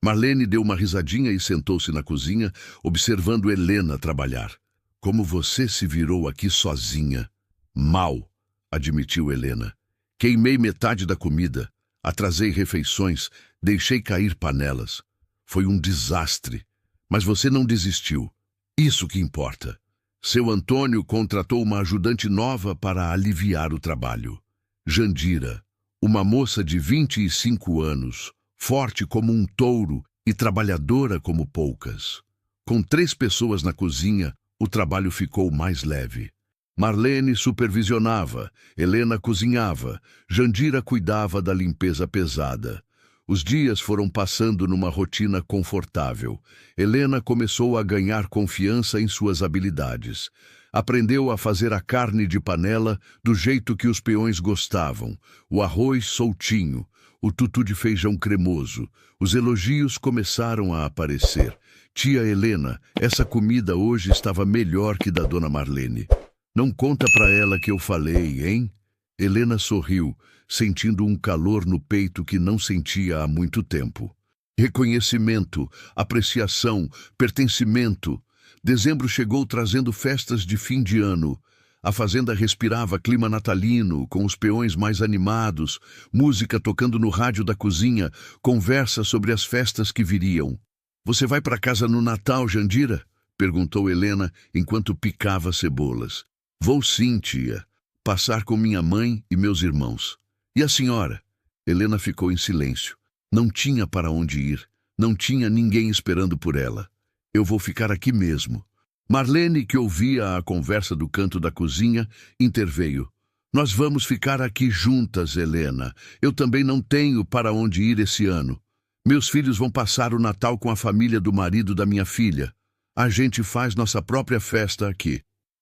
Marlene deu uma risadinha e sentou-se na cozinha, observando Helena trabalhar. Como você se virou aqui sozinha? Mal, admitiu Helena. Queimei metade da comida. Atrasei refeições, deixei cair panelas. Foi um desastre. Mas você não desistiu. Isso que importa. Seu Antônio contratou uma ajudante nova para aliviar o trabalho. Jandira, uma moça de 25 anos, forte como um touro e trabalhadora como poucas. Com 3 pessoas na cozinha, o trabalho ficou mais leve. Marlene supervisionava, Helena cozinhava, Jandira cuidava da limpeza pesada. Os dias foram passando numa rotina confortável. Helena começou a ganhar confiança em suas habilidades. Aprendeu a fazer a carne de panela do jeito que os peões gostavam, o arroz soltinho, o tutu de feijão cremoso. Os elogios começaram a aparecer. Tia Helena, essa comida hoje estava melhor que da dona Marlene. Não conta pra ela que eu falei, hein? Helena sorriu, sentindo um calor no peito que não sentia há muito tempo. Reconhecimento, apreciação, pertencimento. Dezembro chegou trazendo festas de fim de ano. A fazenda respirava clima natalino, com os peões mais animados, música tocando no rádio da cozinha, conversa sobre as festas que viriam. Você vai para casa no Natal, Jandira? Perguntou Helena enquanto picava cebolas. Vou sim, tia. Passar com minha mãe e meus irmãos. E a senhora? Helena ficou em silêncio. Não tinha para onde ir. Não tinha ninguém esperando por ela. Eu vou ficar aqui mesmo. Marlene, que ouvia a conversa do canto da cozinha, interveio. Nós vamos ficar aqui juntas, Helena. Eu também não tenho para onde ir esse ano. Meus filhos vão passar o Natal com a família do marido da minha filha. A gente faz nossa própria festa aqui.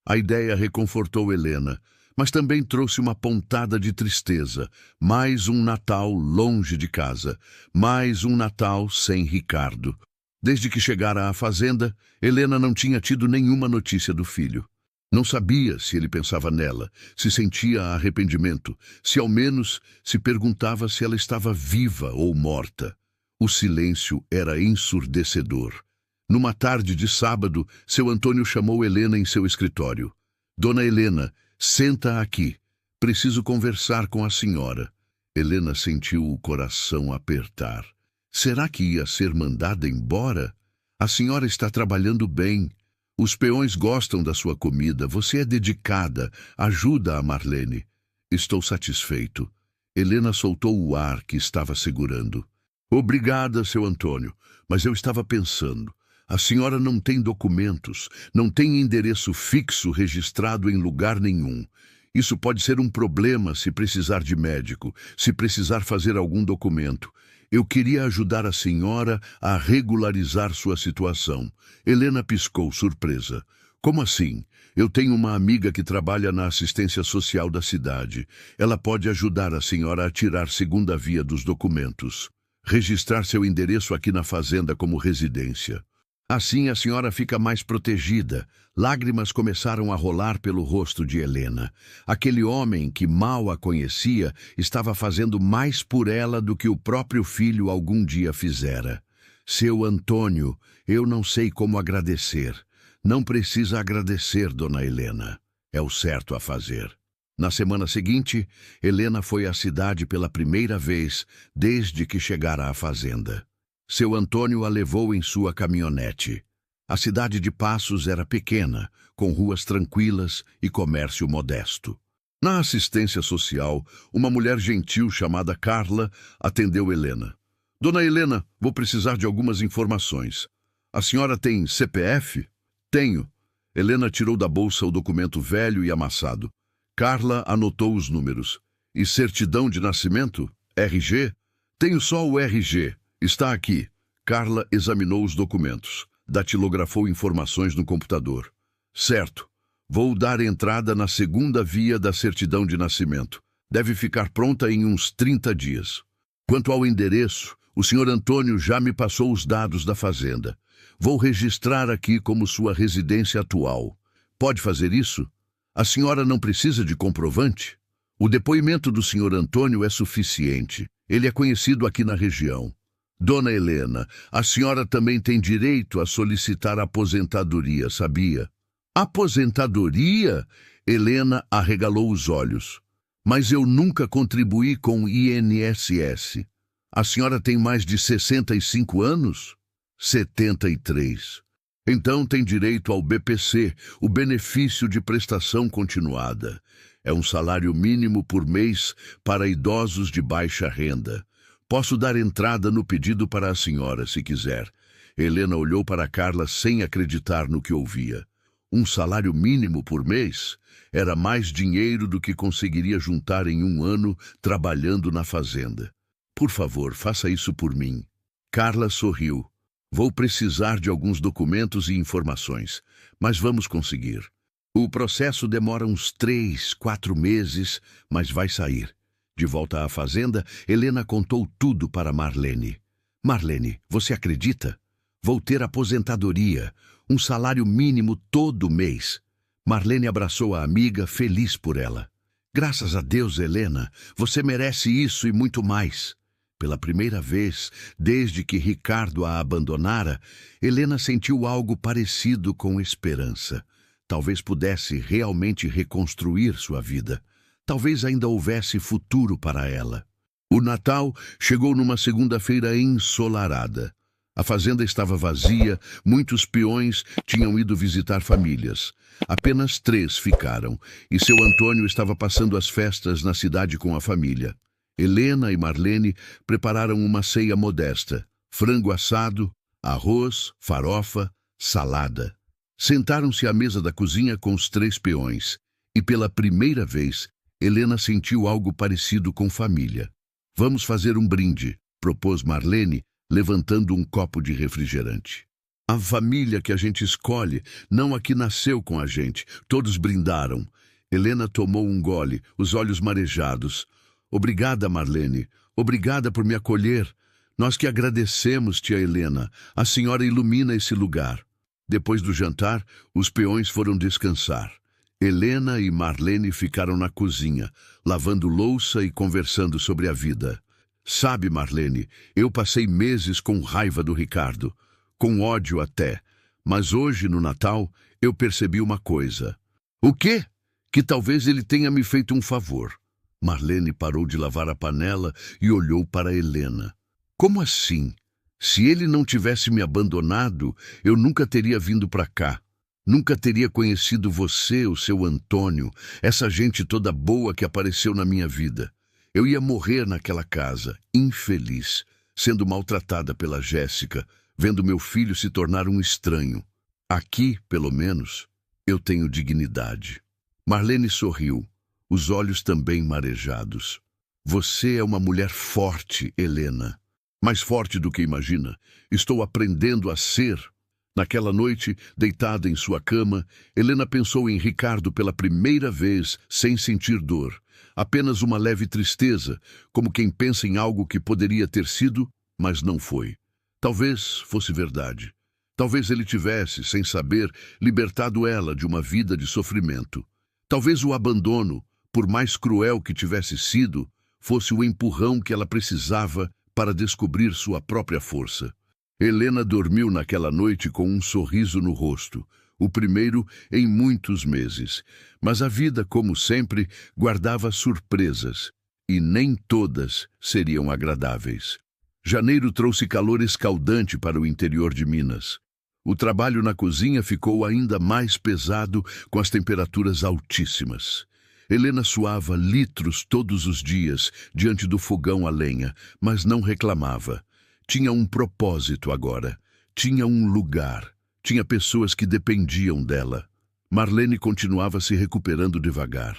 A ideia reconfortou Helena, mas também trouxe uma pontada de tristeza. Mais um Natal longe de casa. Mais um Natal sem Ricardo. Desde que chegara à fazenda, Helena não tinha tido nenhuma notícia do filho. Não sabia se ele pensava nela, se sentia arrependimento, se ao menos se perguntava se ela estava viva ou morta. O silêncio era ensurdecedor. Numa tarde de sábado, seu Antônio chamou Helena em seu escritório. Dona Helena, senta aqui. Preciso conversar com a senhora. Helena sentiu o coração apertar. Será que ia ser mandada embora? A senhora está trabalhando bem. Os peões gostam da sua comida. Você é dedicada. Ajuda a Marlene. Estou satisfeito. Helena soltou o ar que estava segurando. Obrigada, seu Antônio, mas eu estava pensando. A senhora não tem documentos, não tem endereço fixo registrado em lugar nenhum. Isso pode ser um problema se precisar de médico, se precisar fazer algum documento. Eu queria ajudar a senhora a regularizar sua situação. Helena piscou, surpresa. Como assim? Eu tenho uma amiga que trabalha na assistência social da cidade. Ela pode ajudar a senhora a tirar segunda via dos documentos. Registrar seu endereço aqui na fazenda como residência. Assim a senhora fica mais protegida. Lágrimas começaram a rolar pelo rosto de Helena. Aquele homem que mal a conhecia estava fazendo mais por ela do que o próprio filho algum dia fizera. Seu Antônio, eu não sei como agradecer. Não precisa agradecer, dona Helena. É o certo a fazer. Na semana seguinte, Helena foi à cidade pela primeira vez desde que chegara à fazenda. Seu Antônio a levou em sua caminhonete. A cidade de Passos era pequena, com ruas tranquilas e comércio modesto. Na assistência social, uma mulher gentil chamada Carla atendeu Helena. Dona Helena, vou precisar de algumas informações. A senhora tem CPF? Tenho. Helena tirou da bolsa o documento velho e amassado. Carla anotou os números. E certidão de nascimento? RG? Tenho só o RG. Está aqui. Carla examinou os documentos. Datilografou informações no computador. Certo. Vou dar entrada na segunda via da certidão de nascimento. Deve ficar pronta em uns 30 dias. Quanto ao endereço, o senhor Antônio já me passou os dados da fazenda. Vou registrar aqui como sua residência atual. Pode fazer isso? A senhora não precisa de comprovante? O depoimento do senhor Antônio é suficiente. Ele é conhecido aqui na região. Dona Helena, a senhora também tem direito a solicitar aposentadoria, sabia? Aposentadoria? Helena arregalou os olhos. Mas eu nunca contribuí com o INSS. A senhora tem mais de 65 anos? 73. Então tem direito ao BPC, o benefício de prestação continuada. É um salário mínimo por mês para idosos de baixa renda. Posso dar entrada no pedido para a senhora, se quiser. Helena olhou para Carla sem acreditar no que ouvia. Um salário mínimo por mês? Era mais dinheiro do que conseguiria juntar em um ano trabalhando na fazenda. Por favor, faça isso por mim. Carla sorriu. Vou precisar de alguns documentos e informações, mas vamos conseguir. O processo demora uns 3, 4 meses, mas vai sair. De volta à fazenda, Helena contou tudo para Marlene. Marlene, você acredita? Vou ter aposentadoria, um salário mínimo todo mês. Marlene abraçou a amiga, feliz por ela. Graças a Deus, Helena, você merece isso e muito mais. Pela primeira vez, desde que Ricardo a abandonara, Helena sentiu algo parecido com esperança. Talvez pudesse realmente reconstruir sua vida. Talvez ainda houvesse futuro para ela. O Natal chegou numa segunda-feira ensolarada. A fazenda estava vazia, muitos peões tinham ido visitar famílias. Apenas 3 ficaram, e seu Antônio estava passando as festas na cidade com a família. Helena e Marlene prepararam uma ceia modesta: frango assado, arroz, farofa, salada. Sentaram-se à mesa da cozinha com os 3 peões, e pela primeira vez, Helena sentiu algo parecido com família. Vamos fazer um brinde, propôs Marlene, levantando um copo de refrigerante. A família que a gente escolhe, não a que nasceu com a gente. Todos brindaram. Helena tomou um gole, os olhos marejados. Obrigada, Marlene. Obrigada por me acolher. Nós que agradecemos, tia Helena. A senhora ilumina esse lugar. Depois do jantar, os peões foram descansar. Helena e Marlene ficaram na cozinha, lavando louça e conversando sobre a vida. Sabe, Marlene, eu passei meses com raiva do Ricardo, com ódio até, mas hoje, no Natal, eu percebi uma coisa. O quê? Que talvez ele tenha me feito um favor. Marlene parou de lavar a panela e olhou para Helena. Como assim? Se ele não tivesse me abandonado, eu nunca teria vindo para cá. Nunca teria conhecido você, o seu Antônio, essa gente toda boa que apareceu na minha vida. Eu ia morrer naquela casa, infeliz, sendo maltratada pela Jéssica, vendo meu filho se tornar um estranho. Aqui, pelo menos, eu tenho dignidade. Marlene sorriu, os olhos também marejados. Você é uma mulher forte, Helena. Mais forte do que imagina. Estou aprendendo a ser. Naquela noite, deitada em sua cama, Helena pensou em Ricardo pela primeira vez, sem sentir dor. Apenas uma leve tristeza, como quem pensa em algo que poderia ter sido, mas não foi. Talvez fosse verdade. Talvez ele tivesse, sem saber, libertado ela de uma vida de sofrimento. Talvez o abandono, por mais cruel que tivesse sido, fosse o empurrão que ela precisava para descobrir sua própria força. Helena dormiu naquela noite com um sorriso no rosto, o primeiro em muitos meses. Mas a vida, como sempre, guardava surpresas, e nem todas seriam agradáveis. Janeiro trouxe calor escaldante para o interior de Minas. O trabalho na cozinha ficou ainda mais pesado com as temperaturas altíssimas. Helena suava litros todos os dias diante do fogão a lenha, mas não reclamava. Tinha um propósito agora. Tinha um lugar. Tinha pessoas que dependiam dela. Marlene continuava se recuperando devagar.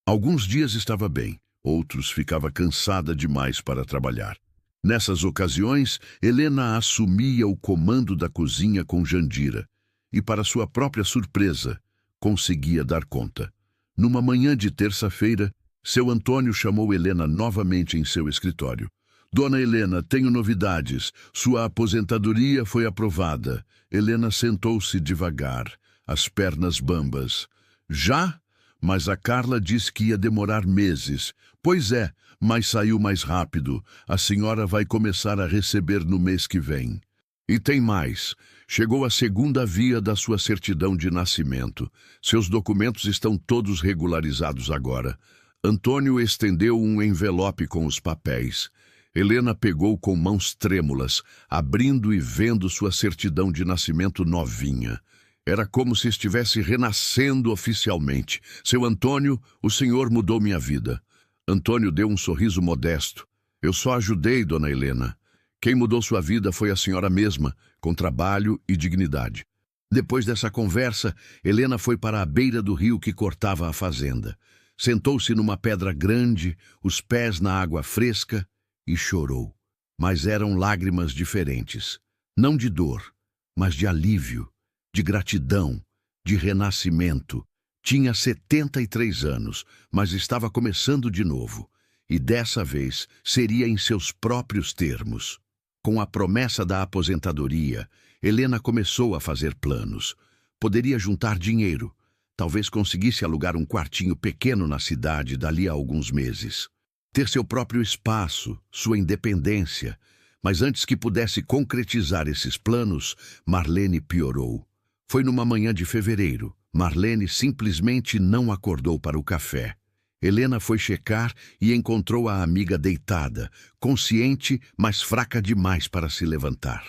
Alguns dias estava bem, outros ficava cansada demais para trabalhar. Nessas ocasiões, Helena assumia o comando da cozinha com Jandira e, para sua própria surpresa, conseguia dar conta. Numa manhã de terça-feira, seu Antônio chamou Helena novamente em seu escritório. Dona Helena, tenho novidades. Sua aposentadoria foi aprovada. Helena sentou-se devagar, as pernas bambas. Já? Mas a Carla disse que ia demorar meses. Pois é, mas saiu mais rápido. A senhora vai começar a receber no mês que vem. E tem mais. Chegou a segunda via da sua certidão de nascimento. Seus documentos estão todos regularizados agora. Antônio estendeu um envelope com os papéis. Helena pegou com mãos trêmulas, abrindo e vendo sua certidão de nascimento novinha. Era como se estivesse renascendo oficialmente. Seu Antônio, o senhor mudou minha vida. Antônio deu um sorriso modesto. Eu só ajudei, dona Helena. Quem mudou sua vida foi a senhora mesma, com trabalho e dignidade. Depois dessa conversa, Helena foi para a beira do rio que cortava a fazenda. Sentou-se numa pedra grande, os pés na água fresca, e chorou. Mas eram lágrimas diferentes. Não de dor, mas de alívio, de gratidão, de renascimento. Tinha 73 anos, mas estava começando de novo. E dessa vez seria em seus próprios termos. Com a promessa da aposentadoria, Helena começou a fazer planos. Poderia juntar dinheiro. Talvez conseguisse alugar um quartinho pequeno na cidade dali a alguns meses. Ter seu próprio espaço, sua independência. Mas antes que pudesse concretizar esses planos, Marlene piorou. Foi numa manhã de fevereiro. Marlene simplesmente não acordou para o café. Helena foi checar e encontrou a amiga deitada, consciente, mas fraca demais para se levantar.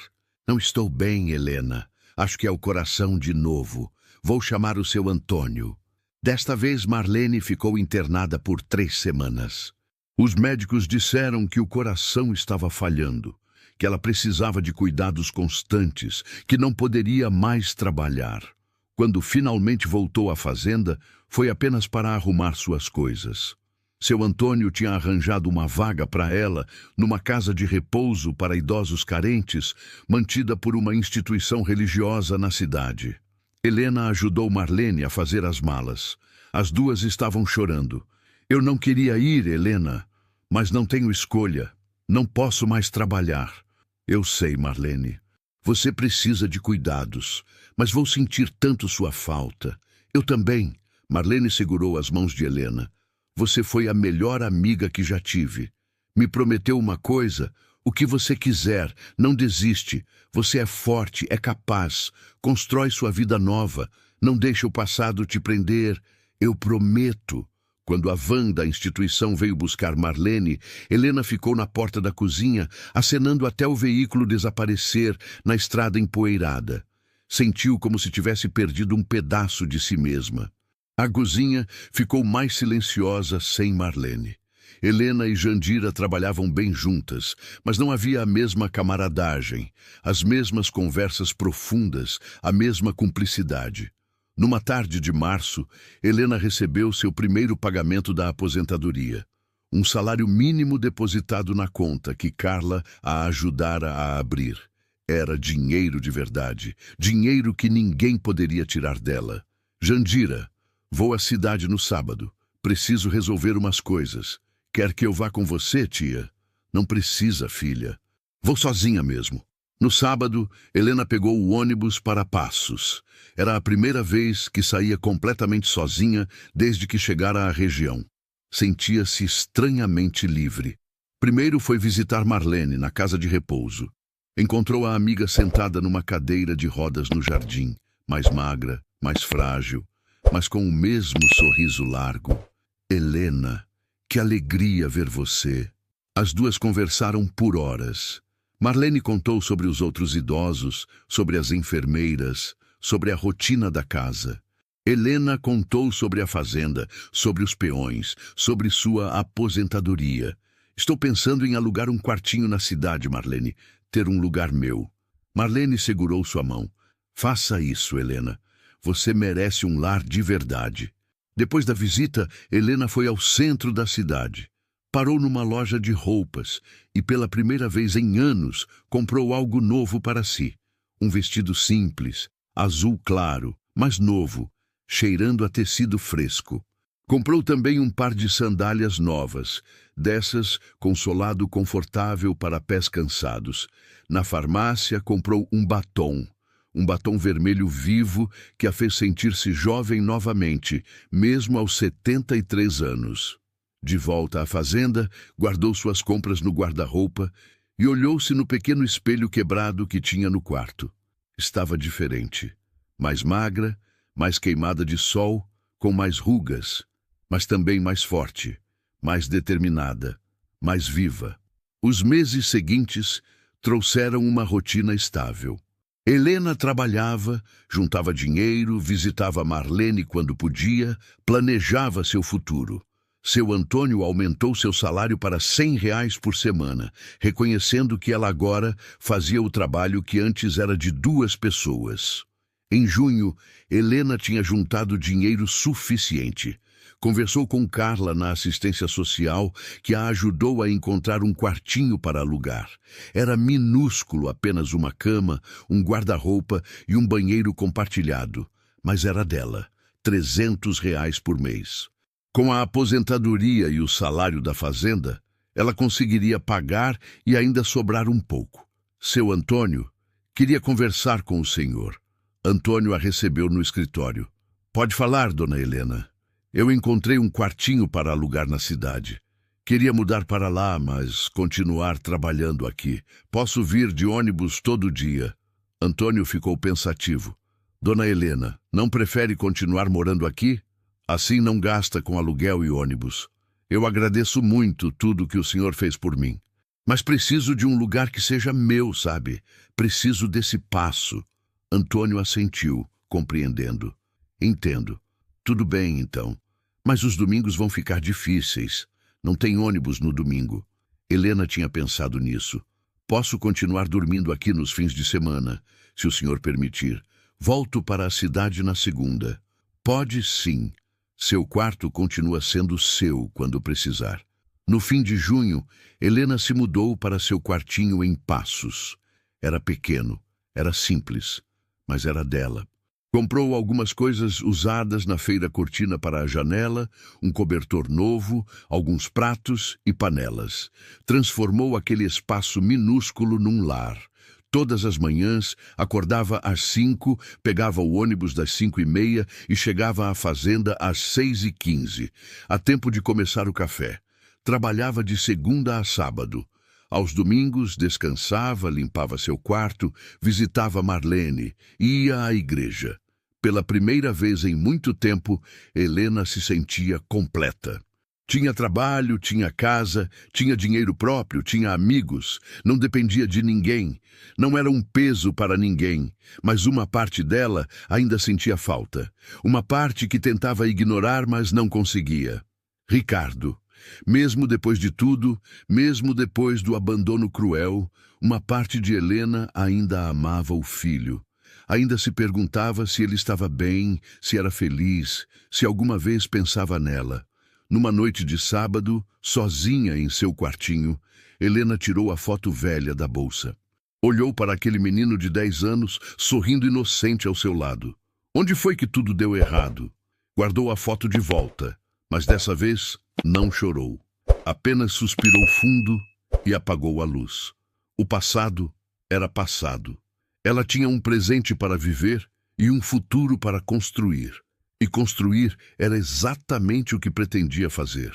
Não estou bem, Helena. Acho que é o coração de novo. Vou chamar o seu Antônio. Desta vez, Marlene ficou internada por 3 semanas. Os médicos disseram que o coração estava falhando, que ela precisava de cuidados constantes, que não poderia mais trabalhar. Quando finalmente voltou à fazenda, foi apenas para arrumar suas coisas. Seu Antônio tinha arranjado uma vaga para ela numa casa de repouso para idosos carentes, mantida por uma instituição religiosa na cidade. Helena ajudou Marlene a fazer as malas. As duas estavam chorando. Eu não queria ir, Helena, mas não tenho escolha. Não posso mais trabalhar. Eu sei, Marlene. Você precisa de cuidados, mas vou sentir tanto sua falta. Eu também. Marlene segurou as mãos de Helena. Você foi a melhor amiga que já tive. Me prometeu uma coisa, o que você quiser, não desiste. Você é forte, é capaz, constrói sua vida nova, não deixa o passado te prender. Eu prometo. Quando a van da instituição veio buscar Marlene, Helena ficou na porta da cozinha, acenando até o veículo desaparecer na estrada empoeirada. Sentiu como se tivesse perdido um pedaço de si mesma. A cozinha ficou mais silenciosa sem Marlene. Helena e Jandira trabalhavam bem juntas, mas não havia a mesma camaradagem, as mesmas conversas profundas, a mesma cumplicidade. Numa tarde de março, Helena recebeu seu primeiro pagamento da aposentadoria. Um salário mínimo depositado na conta que Carla a ajudara a abrir. Era dinheiro de verdade, dinheiro que ninguém poderia tirar dela. Jandira, vou à cidade no sábado. Preciso resolver umas coisas. Quer que eu vá com você, tia? Não precisa, filha. Vou sozinha mesmo. No sábado, Helena pegou o ônibus para Passos. Era a primeira vez que saía completamente sozinha desde que chegara à região. Sentia-se estranhamente livre. Primeiro foi visitar Marlene na casa de repouso. Encontrou a amiga sentada numa cadeira de rodas no jardim, mais magra, mais frágil, mas com o mesmo sorriso largo. Helena, que alegria ver você. As duas conversaram por horas. Marlene contou sobre os outros idosos, sobre as enfermeiras, sobre a rotina da casa. Helena contou sobre a fazenda, sobre os peões, sobre sua aposentadoria. Estou pensando em alugar um quartinho na cidade, Marlene, ter um lugar meu. Marlene segurou sua mão. Faça isso, Helena. Você merece um lar de verdade. Depois da visita, Helena foi ao centro da cidade. Parou numa loja de roupas e, pela primeira vez em anos, comprou algo novo para si. Um vestido simples, azul claro, mas novo, cheirando a tecido fresco. Comprou também um par de sandálias novas, dessas com solado confortável para pés cansados. Na farmácia, comprou um batom vermelho vivo que a fez sentir-se jovem novamente, mesmo aos 73 anos. De volta à fazenda, guardou suas compras no guarda-roupa e olhou-se no pequeno espelho quebrado que tinha no quarto. Estava diferente. Mais magra, mais queimada de sol, com mais rugas, mas também mais forte, mais determinada, mais viva. Os meses seguintes trouxeram uma rotina estável. Helena trabalhava, juntava dinheiro, visitava Marlene quando podia, planejava seu futuro. Seu Antônio aumentou seu salário para R$ 100 por semana, reconhecendo que ela agora fazia o trabalho que antes era de 2 pessoas. Em junho, Helena tinha juntado dinheiro suficiente. Conversou com Carla na assistência social, que a ajudou a encontrar um quartinho para alugar. Era minúsculo, apenas uma cama, um guarda-roupa e um banheiro compartilhado. Mas era dela, R$ 300 por mês. Com a aposentadoria e o salário da fazenda, ela conseguiria pagar e ainda sobrar um pouco. Seu Antônio queria conversar com o senhor. Antônio a recebeu no escritório. Pode falar, dona Helena. Eu encontrei um quartinho para alugar na cidade. Queria mudar para lá, mas continuar trabalhando aqui. Posso vir de ônibus todo dia. Antônio ficou pensativo. Dona Helena, não prefere continuar morando aqui? Assim não gasta com aluguel e ônibus. Eu agradeço muito tudo que o senhor fez por mim. Mas preciso de um lugar que seja meu, sabe? Preciso desse passo. Antônio assentiu, compreendendo. Entendo. Tudo bem, então. Mas os domingos vão ficar difíceis. Não tem ônibus no domingo. Helena tinha pensado nisso. Posso continuar dormindo aqui nos fins de semana, se o senhor permitir. Volto para a cidade na segunda. Pode sim. Seu quarto continua sendo seu quando precisar. No fim de junho, Helena se mudou para seu quartinho em Passos. Era pequeno, era simples, mas era dela. Comprou algumas coisas usadas na feira cortina para a janela, um cobertor novo, alguns pratos e panelas. Transformou aquele espaço minúsculo num lar. Todas as manhãs, acordava às 5, pegava o ônibus das 5h30 e chegava à fazenda às 6h15, a tempo de começar o café. Trabalhava de segunda a sábado. Aos domingos, descansava, limpava seu quarto, visitava Marlene, ia à igreja. Pela primeira vez em muito tempo, Helena se sentia completa. Tinha trabalho, tinha casa, tinha dinheiro próprio, tinha amigos, não dependia de ninguém, não era um peso para ninguém, mas uma parte dela ainda sentia falta. Uma parte que tentava ignorar, mas não conseguia. Ricardo. Mesmo depois de tudo, mesmo depois do abandono cruel, uma parte de Helena ainda amava o filho. Ainda se perguntava se ele estava bem, se era feliz, se alguma vez pensava nela. Numa noite de sábado, sozinha em seu quartinho, Helena tirou a foto velha da bolsa. Olhou para aquele menino de 10 anos, sorrindo inocente ao seu lado. Onde foi que tudo deu errado? Guardou a foto de volta, mas dessa vez não chorou. Apenas suspirou fundo e apagou a luz. O passado era passado. Ela tinha um presente para viver e um futuro para construir. E construir era exatamente o que pretendia fazer.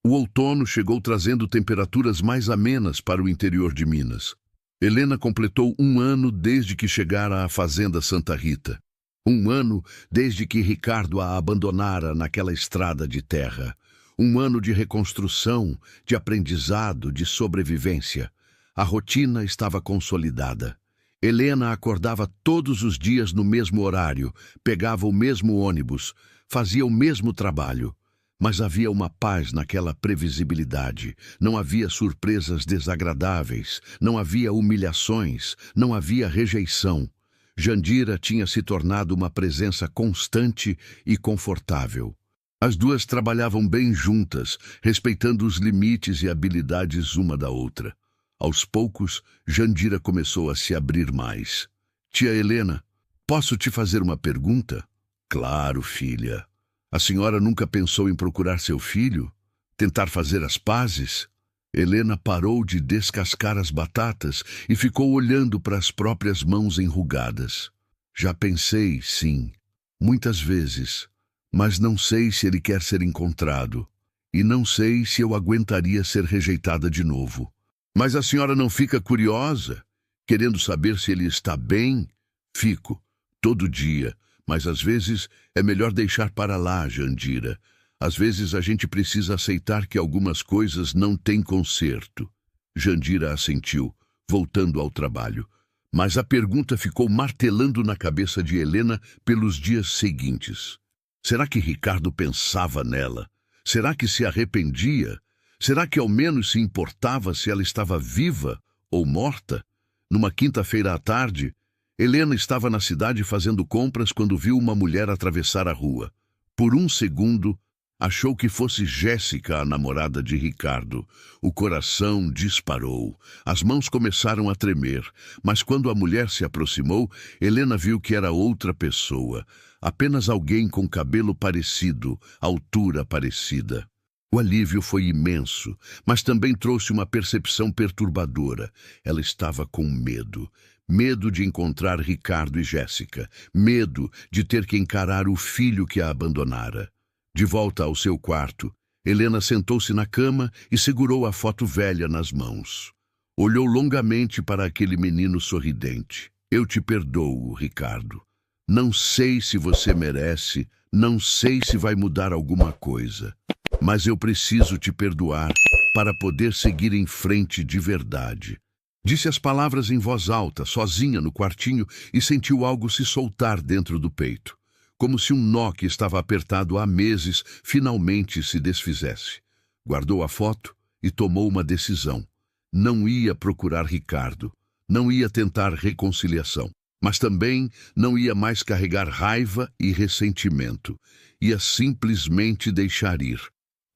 O outono chegou trazendo temperaturas mais amenas para o interior de Minas. Helena completou 1 ano desde que chegara à fazenda Santa Rita. 1 ano desde que Ricardo a abandonara naquela estrada de terra. 1 ano de reconstrução, de aprendizado, de sobrevivência. A rotina estava consolidada. Helena acordava todos os dias no mesmo horário, pegava o mesmo ônibus, fazia o mesmo trabalho. Mas havia uma paz naquela previsibilidade. Não havia surpresas desagradáveis, não havia humilhações, não havia rejeição. Jandira tinha se tornado uma presença constante e confortável. As duas trabalhavam bem juntas, respeitando os limites e habilidades uma da outra. Aos poucos, Jandira começou a se abrir mais. Tia Helena, posso te fazer uma pergunta? Claro, filha. A senhora nunca pensou em procurar seu filho? Tentar fazer as pazes? Helena parou de descascar as batatas e ficou olhando para as próprias mãos enrugadas. Já pensei, sim, muitas vezes, mas não sei se ele quer ser encontrado. E não sei se eu aguentaria ser rejeitada de novo. Mas a senhora não fica curiosa, querendo saber se ele está bem? Fico, todo dia, mas às vezes é melhor deixar para lá, Jandira. Às vezes a gente precisa aceitar que algumas coisas não têm conserto. Jandira assentiu, voltando ao trabalho. Mas a pergunta ficou martelando na cabeça de Helena pelos dias seguintes. Será que Ricardo pensava nela? Será que se arrependia? Será que ao menos se importava se ela estava viva ou morta? Numa quinta-feira à tarde, Helena estava na cidade fazendo compras quando viu uma mulher atravessar a rua. Por um segundo, achou que fosse Jéssica, a namorada de Ricardo. O coração disparou. As mãos começaram a tremer. Mas quando a mulher se aproximou, Helena viu que era outra pessoa. Apenas alguém com cabelo parecido, altura parecida. O alívio foi imenso, mas também trouxe uma percepção perturbadora. Ela estava com medo. Medo de encontrar Ricardo e Jéssica. Medo de ter que encarar o filho que a abandonara. De volta ao seu quarto, Helena sentou-se na cama e segurou a foto velha nas mãos. Olhou longamente para aquele menino sorridente. Eu te perdoo, Ricardo. Não sei se você merece, não sei se vai mudar alguma coisa. Mas eu preciso te perdoar para poder seguir em frente de verdade. Disse as palavras em voz alta, sozinha no quartinho, e sentiu algo se soltar dentro do peito. Como se um nó que estava apertado há meses finalmente se desfizesse. Guardou a foto e tomou uma decisão. Não ia procurar Ricardo, não ia tentar reconciliação, mas também não ia mais carregar raiva e ressentimento. Ia simplesmente deixar ir.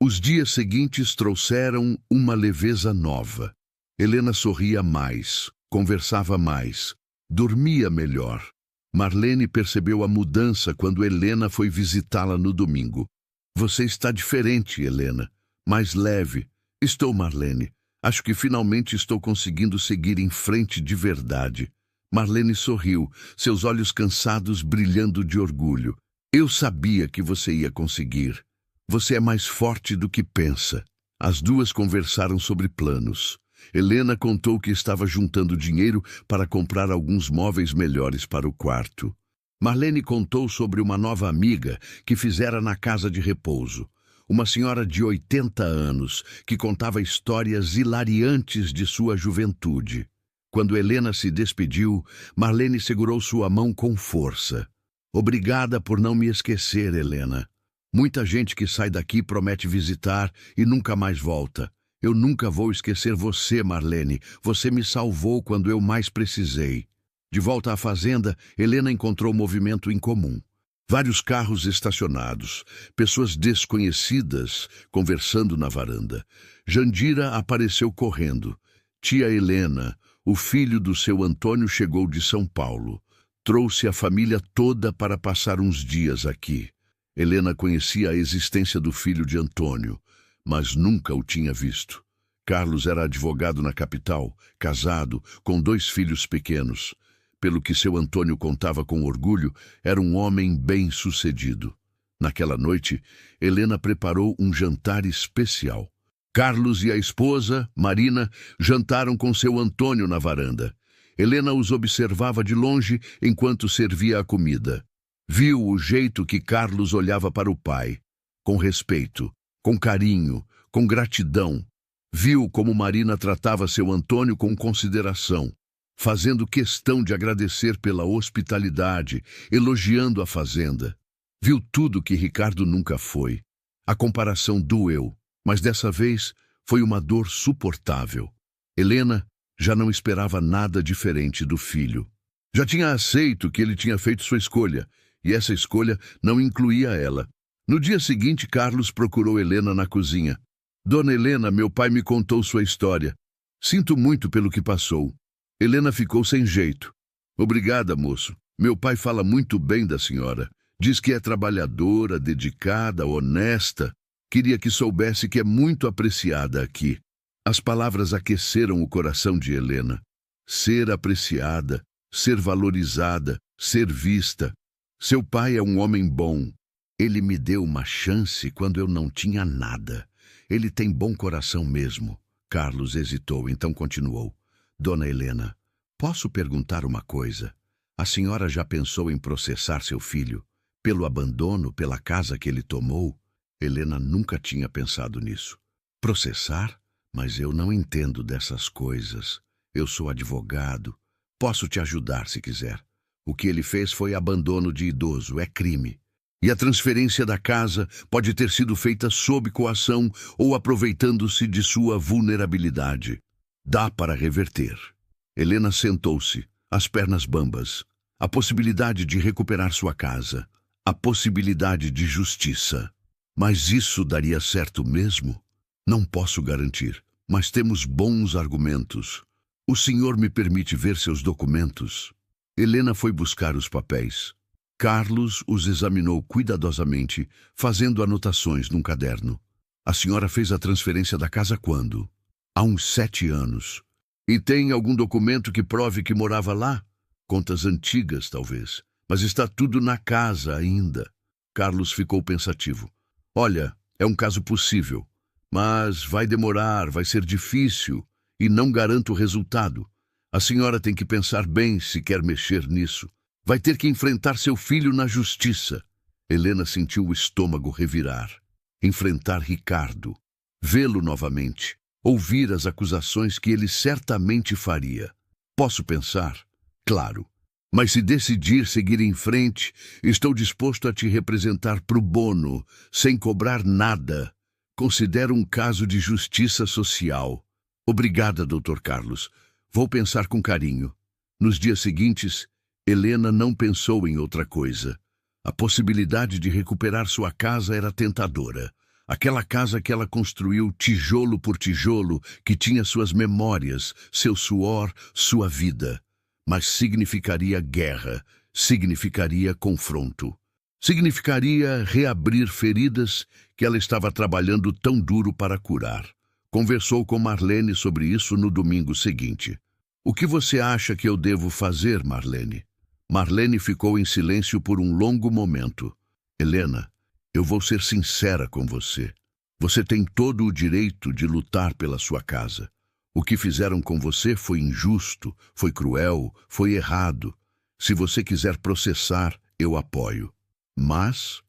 Os dias seguintes trouxeram uma leveza nova. Helena sorria mais, conversava mais, dormia melhor. Marlene percebeu a mudança quando Helena foi visitá-la no domingo. Você está diferente, Helena. Mais leve. Estou, Marlene. Acho que finalmente estou conseguindo seguir em frente de verdade. Marlene sorriu, seus olhos cansados brilhando de orgulho. Eu sabia que você ia conseguir. Você é mais forte do que pensa. As duas conversaram sobre planos. Helena contou que estava juntando dinheiro para comprar alguns móveis melhores para o quarto. Marlene contou sobre uma nova amiga que fizera na casa de repouso. Uma senhora de 80 anos que contava histórias hilariantes de sua juventude. Quando Helena se despediu, Marlene segurou sua mão com força. Obrigada por não me esquecer, Helena. Muita gente que sai daqui promete visitar e nunca mais volta. Eu nunca vou esquecer você, Marlene. Você me salvou quando eu mais precisei. De volta à fazenda, Helena encontrou movimento incomum. Vários carros estacionados, pessoas desconhecidas conversando na varanda. Jandira apareceu correndo. Tia Helena, o filho do seu Antônio, chegou de São Paulo. Trouxe a família toda para passar uns dias aqui. Helena conhecia a existência do filho de Antônio, mas nunca o tinha visto. Carlos era advogado na capital, casado, com 2 filhos pequenos. Pelo que seu Antônio contava com orgulho, era um homem bem-sucedido. Naquela noite, Helena preparou um jantar especial. Carlos e a esposa, Marina, jantaram com seu Antônio na varanda. Helena os observava de longe enquanto servia a comida. Viu o jeito que Carlos olhava para o pai, com respeito, com carinho, com gratidão. Viu como Marina tratava seu Antônio com consideração, fazendo questão de agradecer pela hospitalidade, elogiando a fazenda. Viu tudo que Ricardo nunca foi. A comparação doeu, mas dessa vez foi uma dor suportável. Helena já não esperava nada diferente do filho. Já tinha aceito que ele tinha feito sua escolha, e essa escolha não incluía ela. No dia seguinte, Carlos procurou Helena na cozinha. Dona Helena, meu pai me contou sua história. Sinto muito pelo que passou. Helena ficou sem jeito. Obrigada, moço. Meu pai fala muito bem da senhora. Diz que é trabalhadora, dedicada, honesta. Queria que soubesse que é muito apreciada aqui. As palavras aqueceram o coração de Helena. Ser apreciada, ser valorizada, ser vista. Seu pai é um homem bom. Ele me deu uma chance quando eu não tinha nada. Ele tem bom coração mesmo. Carlos hesitou, então continuou. Dona Helena, posso perguntar uma coisa? A senhora já pensou em processar seu filho? Pelo abandono, pela casa que ele tomou? Helena nunca tinha pensado nisso. Processar? Mas eu não entendo dessas coisas. Eu sou advogado. Posso te ajudar se quiser. O que ele fez foi abandono de idoso, é crime. E a transferência da casa pode ter sido feita sob coação ou aproveitando-se de sua vulnerabilidade. Dá para reverter. Helena sentou-se, as pernas bambas. A possibilidade de recuperar sua casa. A possibilidade de justiça. Mas isso daria certo mesmo? Não posso garantir, mas temos bons argumentos. O senhor me permite ver seus documentos? Helena foi buscar os papéis. Carlos os examinou cuidadosamente, fazendo anotações num caderno. A senhora fez a transferência da casa quando? Há uns 7 anos. E tem algum documento que prove que morava lá? Contas antigas, talvez. Mas está tudo na casa ainda. Carlos ficou pensativo. Olha, é um caso possível. Mas vai demorar, vai ser difícil. E não garanto o resultado. A senhora tem que pensar bem se quer mexer nisso. Vai ter que enfrentar seu filho na justiça. Helena sentiu o estômago revirar. Enfrentar Ricardo. Vê-lo novamente. Ouvir as acusações que ele certamente faria. Posso pensar? Claro. Mas se decidir seguir em frente, estou disposto a te representar pro bono, sem cobrar nada. Considero um caso de justiça social. Obrigada, Dr. Carlos. Vou pensar com carinho. Nos dias seguintes, Helena não pensou em outra coisa. A possibilidade de recuperar sua casa era tentadora. Aquela casa que ela construiu tijolo por tijolo, que tinha suas memórias, seu suor, sua vida. Mas significaria guerra, significaria confronto. Significaria reabrir feridas que ela estava trabalhando tão duro para curar. Conversou com Marlene sobre isso no domingo seguinte. O que você acha que eu devo fazer, Marlene? Marlene ficou em silêncio por um longo momento. Helena, eu vou ser sincera com você. Você tem todo o direito de lutar pela sua casa. O que fizeram com você foi injusto, foi cruel, foi errado. Se você quiser processar, eu apoio. Mas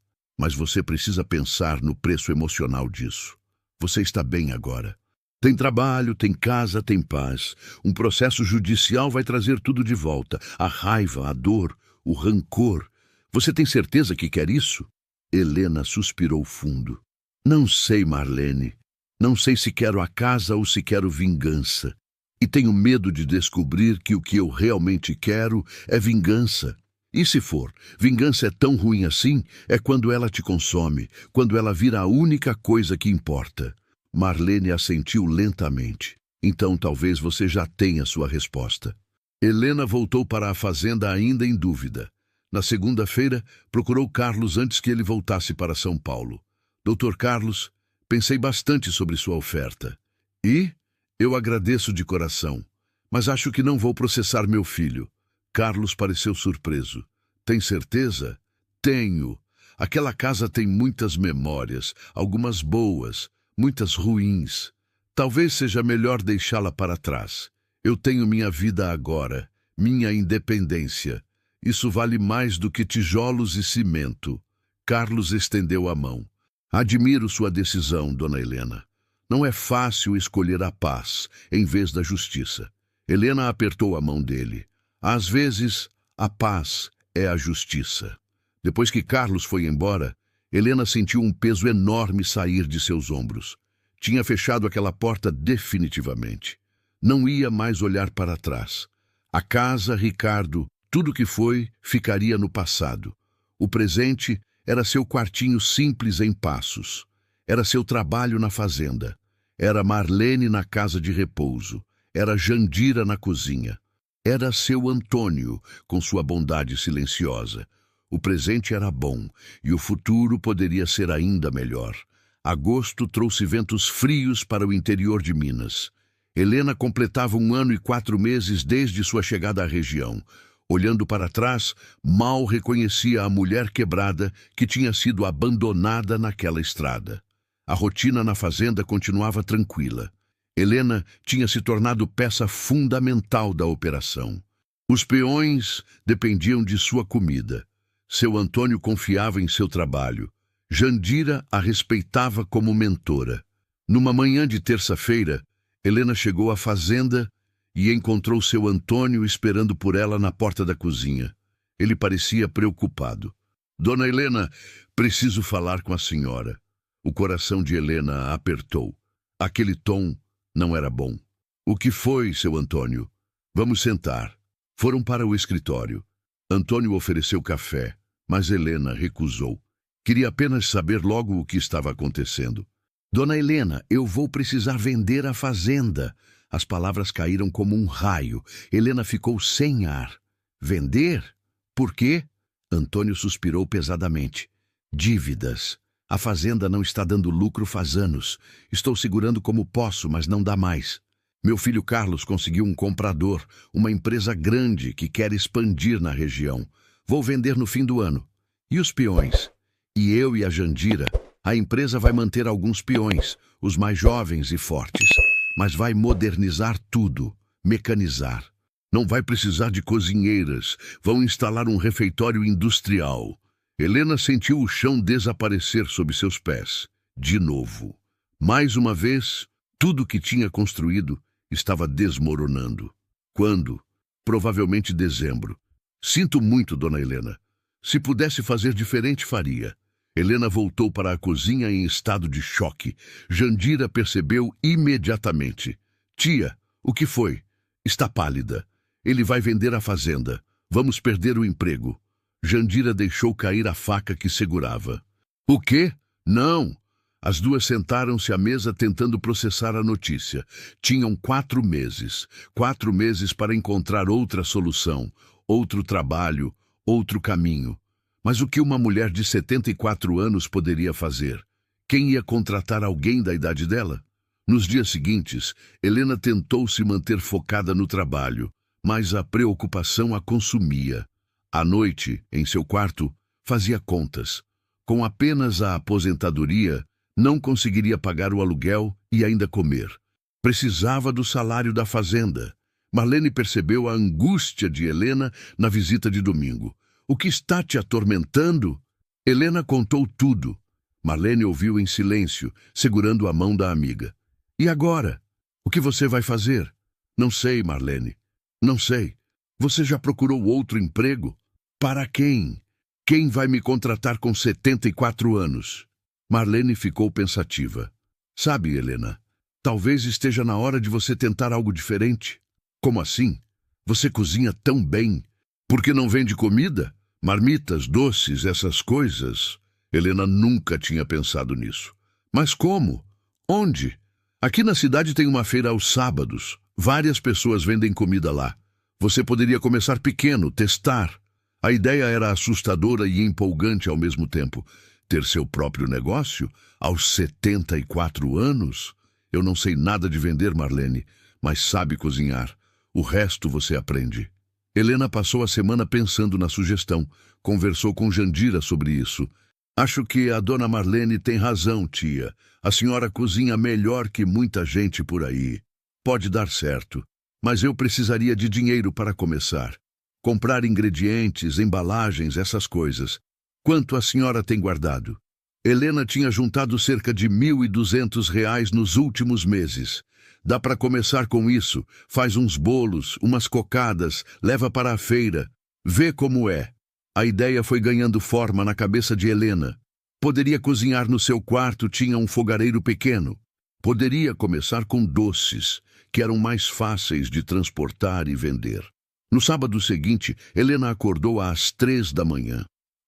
você precisa pensar no preço emocional disso. Você está bem agora. Tem trabalho, tem casa, tem paz. Um processo judicial vai trazer tudo de volta. A raiva, a dor, o rancor. Você tem certeza que quer isso? Helena suspirou fundo. Não sei, Marlene. Não sei se quero a casa ou se quero vingança. E tenho medo de descobrir que o que eu realmente quero é vingança. E se for, vingança é tão ruim assim, é quando ela te consome, quando ela vira a única coisa que importa. Marlene assentiu lentamente. Então talvez você já tenha sua resposta. Helena voltou para a fazenda ainda em dúvida. Na segunda-feira, procurou Carlos antes que ele voltasse para São Paulo. Dr. Carlos, pensei bastante sobre sua oferta. E eu agradeço de coração, mas acho que não vou processar meu filho. Carlos pareceu surpreso. Tem certeza? Tenho. Aquela casa tem muitas memórias, algumas boas, muitas ruins. Talvez seja melhor deixá-la para trás. Eu tenho minha vida agora, minha independência. Isso vale mais do que tijolos e cimento. Carlos estendeu a mão. Admiro sua decisão, dona Helena. Não é fácil escolher a paz em vez da justiça. Helena apertou a mão dele. Às vezes, a paz é a justiça. Depois que Carlos foi embora, Helena sentiu um peso enorme sair de seus ombros. Tinha fechado aquela porta definitivamente. Não ia mais olhar para trás. A casa, Ricardo, tudo que foi, ficaria no passado. O presente era seu quartinho simples em Passos. Era seu trabalho na fazenda. Era Marlene na casa de repouso. Era Jandira na cozinha. Era seu Antônio, com sua bondade silenciosa. O presente era bom, e o futuro poderia ser ainda melhor. Agosto trouxe ventos frios para o interior de Minas. Helena completava 1 ano e 4 meses desde sua chegada à região. Olhando para trás, mal reconhecia a mulher quebrada que tinha sido abandonada naquela estrada. A rotina na fazenda continuava tranquila. Helena tinha se tornado peça fundamental da operação. Os peões dependiam de sua comida. Seu Antônio confiava em seu trabalho. Jandira a respeitava como mentora. Numa manhã de terça-feira, Helena chegou à fazenda e encontrou seu Antônio esperando por ela na porta da cozinha. Ele parecia preocupado. Dona Helena, preciso falar com a senhora. O coração de Helena apertou. Aquele tom não era bom. O que foi, seu Antônio? Vamos sentar. Foram para o escritório. Antônio ofereceu café, mas Helena recusou. Queria apenas saber logo o que estava acontecendo. Dona Helena, eu vou precisar vender a fazenda. As palavras caíram como um raio. Helena ficou sem ar. Vender? Por quê? Antônio suspirou pesadamente. Dívidas. A fazenda não está dando lucro faz anos. Estou segurando como posso, mas não dá mais. Meu filho Carlos conseguiu um comprador, uma empresa grande que quer expandir na região. Vou vender no fim do ano. E os peões? E eu e a Jandira? A empresa vai manter alguns peões, os mais jovens e fortes, mas vai modernizar tudo, mecanizar. Não vai precisar de cozinheiras, vão instalar um refeitório industrial. Helena sentiu o chão desaparecer sob seus pés. De novo. Mais uma vez, tudo que tinha construído estava desmoronando. Quando? Provavelmente dezembro. Sinto muito, dona Helena. Se pudesse fazer diferente, faria. Helena voltou para a cozinha em estado de choque. Jandira percebeu imediatamente. Tia, o que foi? Está pálida. Ele vai vender a fazenda. Vamos perder o emprego. Jandira deixou cair a faca que segurava. O quê? Não! As duas sentaram-se à mesa tentando processar a notícia. Tinham 4 meses. 4 meses para encontrar outra solução, outro trabalho, outro caminho. Mas o que uma mulher de 74 anos poderia fazer? Quem ia contratar alguém da idade dela? Nos dias seguintes, Helena tentou se manter focada no trabalho, mas a preocupação a consumia. À noite, em seu quarto, fazia contas. Com apenas a aposentadoria, não conseguiria pagar o aluguel e ainda comer. Precisava do salário da fazenda. Marlene percebeu a angústia de Helena na visita de domingo. O que está te atormentando? Helena contou tudo. Marlene ouviu em silêncio, segurando a mão da amiga. E agora? O que você vai fazer? Não sei, Marlene. Não sei. Você já procurou outro emprego? Para quem? Quem vai me contratar com 74 anos? Marlene ficou pensativa. Sabe, Helena, talvez esteja na hora de você tentar algo diferente. Como assim? Você cozinha tão bem. Por que não vende comida? Marmitas, doces, essas coisas? Helena nunca tinha pensado nisso. Mas como? Onde? Aqui na cidade tem uma feira aos sábados. Várias pessoas vendem comida lá. Você poderia começar pequeno, testar. A ideia era assustadora e empolgante ao mesmo tempo. Ter seu próprio negócio? Aos 74 anos? Eu não sei nada de vender, Marlene, mas sabe cozinhar. O resto você aprende. Helena passou a semana pensando na sugestão. Conversou com Jandira sobre isso. Acho que a dona Marlene tem razão, tia. A senhora cozinha melhor que muita gente por aí. Pode dar certo. Mas eu precisaria de dinheiro para começar. Comprar ingredientes, embalagens, essas coisas. Quanto a senhora tem guardado? Helena tinha juntado cerca de R$ 1.200 nos últimos meses. Dá para começar com isso. Faz uns bolos, umas cocadas, leva para a feira. Vê como é. A ideia foi ganhando forma na cabeça de Helena. Poderia cozinhar no seu quarto, tinha um fogareiro pequeno. Poderia começar com doces, que eram mais fáceis de transportar e vender. No sábado seguinte, Helena acordou às 3 da manhã.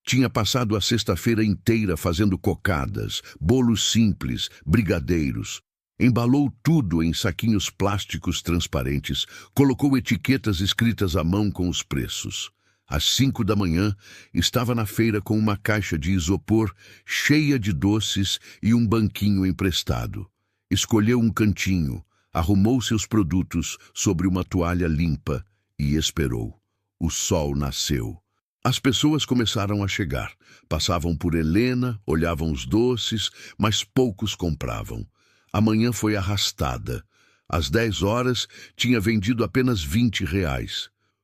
Tinha passado a sexta-feira inteira fazendo cocadas, bolos simples, brigadeiros. Embalou tudo em saquinhos plásticos transparentes, colocou etiquetas escritas à mão com os preços. Às 5 da manhã, estava na feira com uma caixa de isopor cheia de doces e um banquinho emprestado. Escolheu um cantinho, arrumou seus produtos sobre uma toalha limpa e esperou. O sol nasceu. As pessoas começaram a chegar. Passavam por Helena, olhavam os doces, mas poucos compravam. A manhã foi arrastada. Às 10 horas, tinha vendido apenas R$ 20.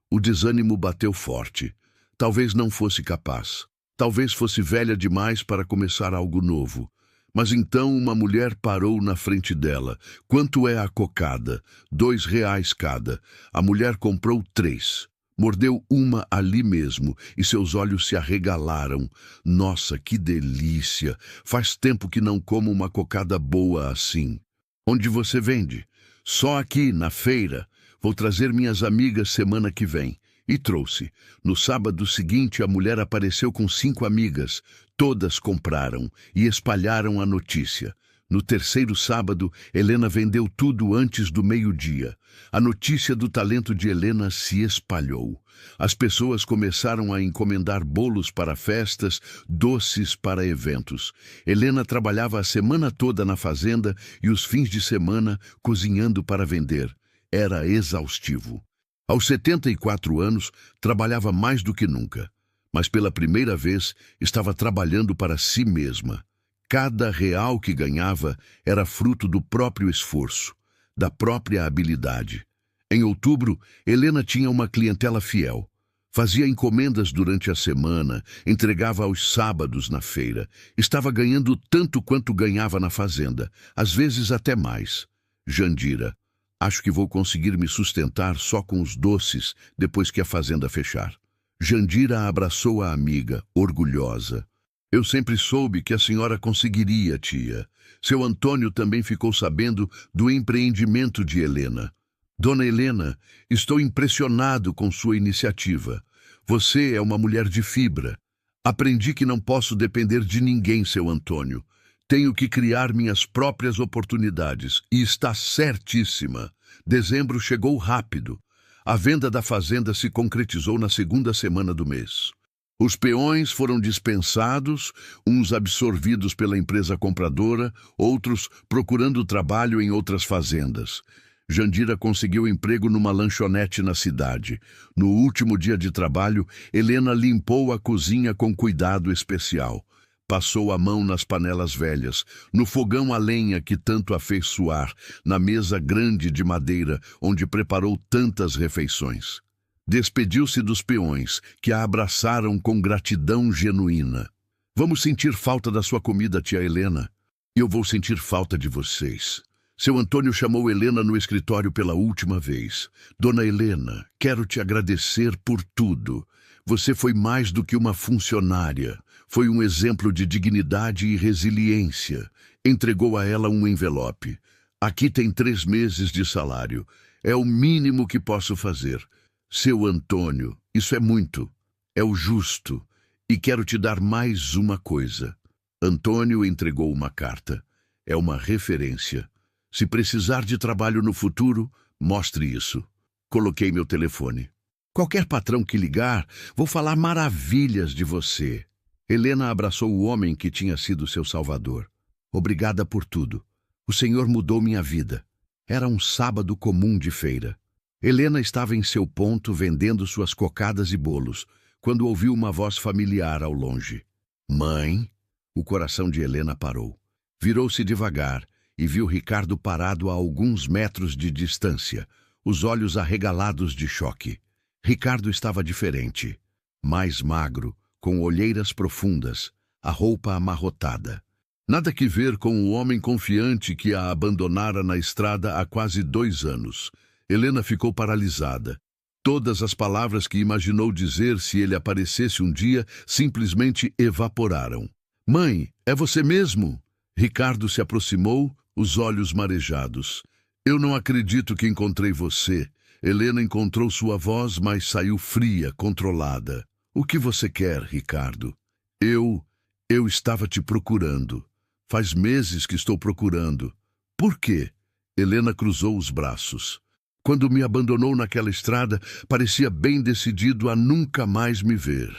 O desânimo bateu forte. Talvez não fosse capaz. Talvez fosse velha demais para começar algo novo. Mas então uma mulher parou na frente dela. Quanto é a cocada? R$ 2 cada. A mulher comprou 3. Mordeu uma ali mesmo e seus olhos se arregalaram. Nossa, que delícia! Faz tempo que não como uma cocada boa assim. Onde você vende? Só aqui, na feira. Vou trazer minhas amigas semana que vem. E trouxe. No sábado seguinte, a mulher apareceu com 5 amigas. Todas compraram e espalharam a notícia. No terceiro sábado, Helena vendeu tudo antes do meio-dia. A notícia do talento de Helena se espalhou. As pessoas começaram a encomendar bolos para festas, doces para eventos. Helena trabalhava a semana toda na fazenda e os fins de semana cozinhando para vender. Era exaustivo. Aos 74 anos, trabalhava mais do que nunca. Mas pela primeira vez, estava trabalhando para si mesma. Cada real que ganhava era fruto do próprio esforço, da própria habilidade. Em outubro, Helena tinha uma clientela fiel. Fazia encomendas durante a semana, entregava aos sábados na feira. Estava ganhando tanto quanto ganhava na fazenda, às vezes até mais. Jandira: acho que vou conseguir me sustentar só com os doces depois que a fazenda fechar. Jandira abraçou a amiga, orgulhosa. Eu sempre soube que a senhora conseguiria, tia. Seu Antônio também ficou sabendo do empreendimento de Helena. Dona Helena, estou impressionado com sua iniciativa. Você é uma mulher de fibra. Aprendi que não posso depender de ninguém, seu Antônio. Tenho que criar minhas próprias oportunidades. E está certíssima. Dezembro chegou rápido. A venda da fazenda se concretizou na segunda semana do mês. Os peões foram dispensados, uns absorvidos pela empresa compradora, outros procurando trabalho em outras fazendas. Jandira conseguiu emprego numa lanchonete na cidade. No último dia de trabalho, Helena limpou a cozinha com cuidado especial. Passou a mão nas panelas velhas, no fogão a lenha que tanto a fez suar, na mesa grande de madeira onde preparou tantas refeições. Despediu-se dos peões, que a abraçaram com gratidão genuína. Vamos sentir falta da sua comida, tia Helena. E eu vou sentir falta de vocês. Seu Antônio chamou Helena no escritório pela última vez. Dona Helena, quero te agradecer por tudo. Você foi mais do que uma funcionária. Foi um exemplo de dignidade e resiliência. Entregou a ela um envelope. Aqui tem 3 meses de salário. É o mínimo que posso fazer. Seu Antônio, isso é muito. É o justo. E quero te dar mais uma coisa. Antônio entregou uma carta. É uma referência. Se precisar de trabalho no futuro, mostre isso. Coloquei meu telefone. Qualquer patrão que ligar, vou falar maravilhas de você. Helena abraçou o homem que tinha sido seu salvador. Obrigada por tudo. O Senhor mudou minha vida. Era um sábado comum de feira. Helena estava em seu ponto vendendo suas cocadas e bolos, quando ouviu uma voz familiar ao longe. Mãe? O coração de Helena parou. Virou-se devagar e viu Ricardo parado a alguns metros de distância, os olhos arregalados de choque. Ricardo estava diferente, mais magro, com olheiras profundas, a roupa amarrotada. Nada que ver com o homem confiante que a abandonara na estrada há quase 2 anos. Helena ficou paralisada. Todas as palavras que imaginou dizer se ele aparecesse um dia simplesmente evaporaram. Mãe, é você mesmo? Ricardo se aproximou, os olhos marejados. Eu não acredito que encontrei você. Helena encontrou sua voz, mas saiu fria, controlada. O que você quer, Ricardo? Eu estava te procurando. Faz meses que estou procurando. Por quê? Helena cruzou os braços. Quando me abandonou naquela estrada, parecia bem decidido a nunca mais me ver.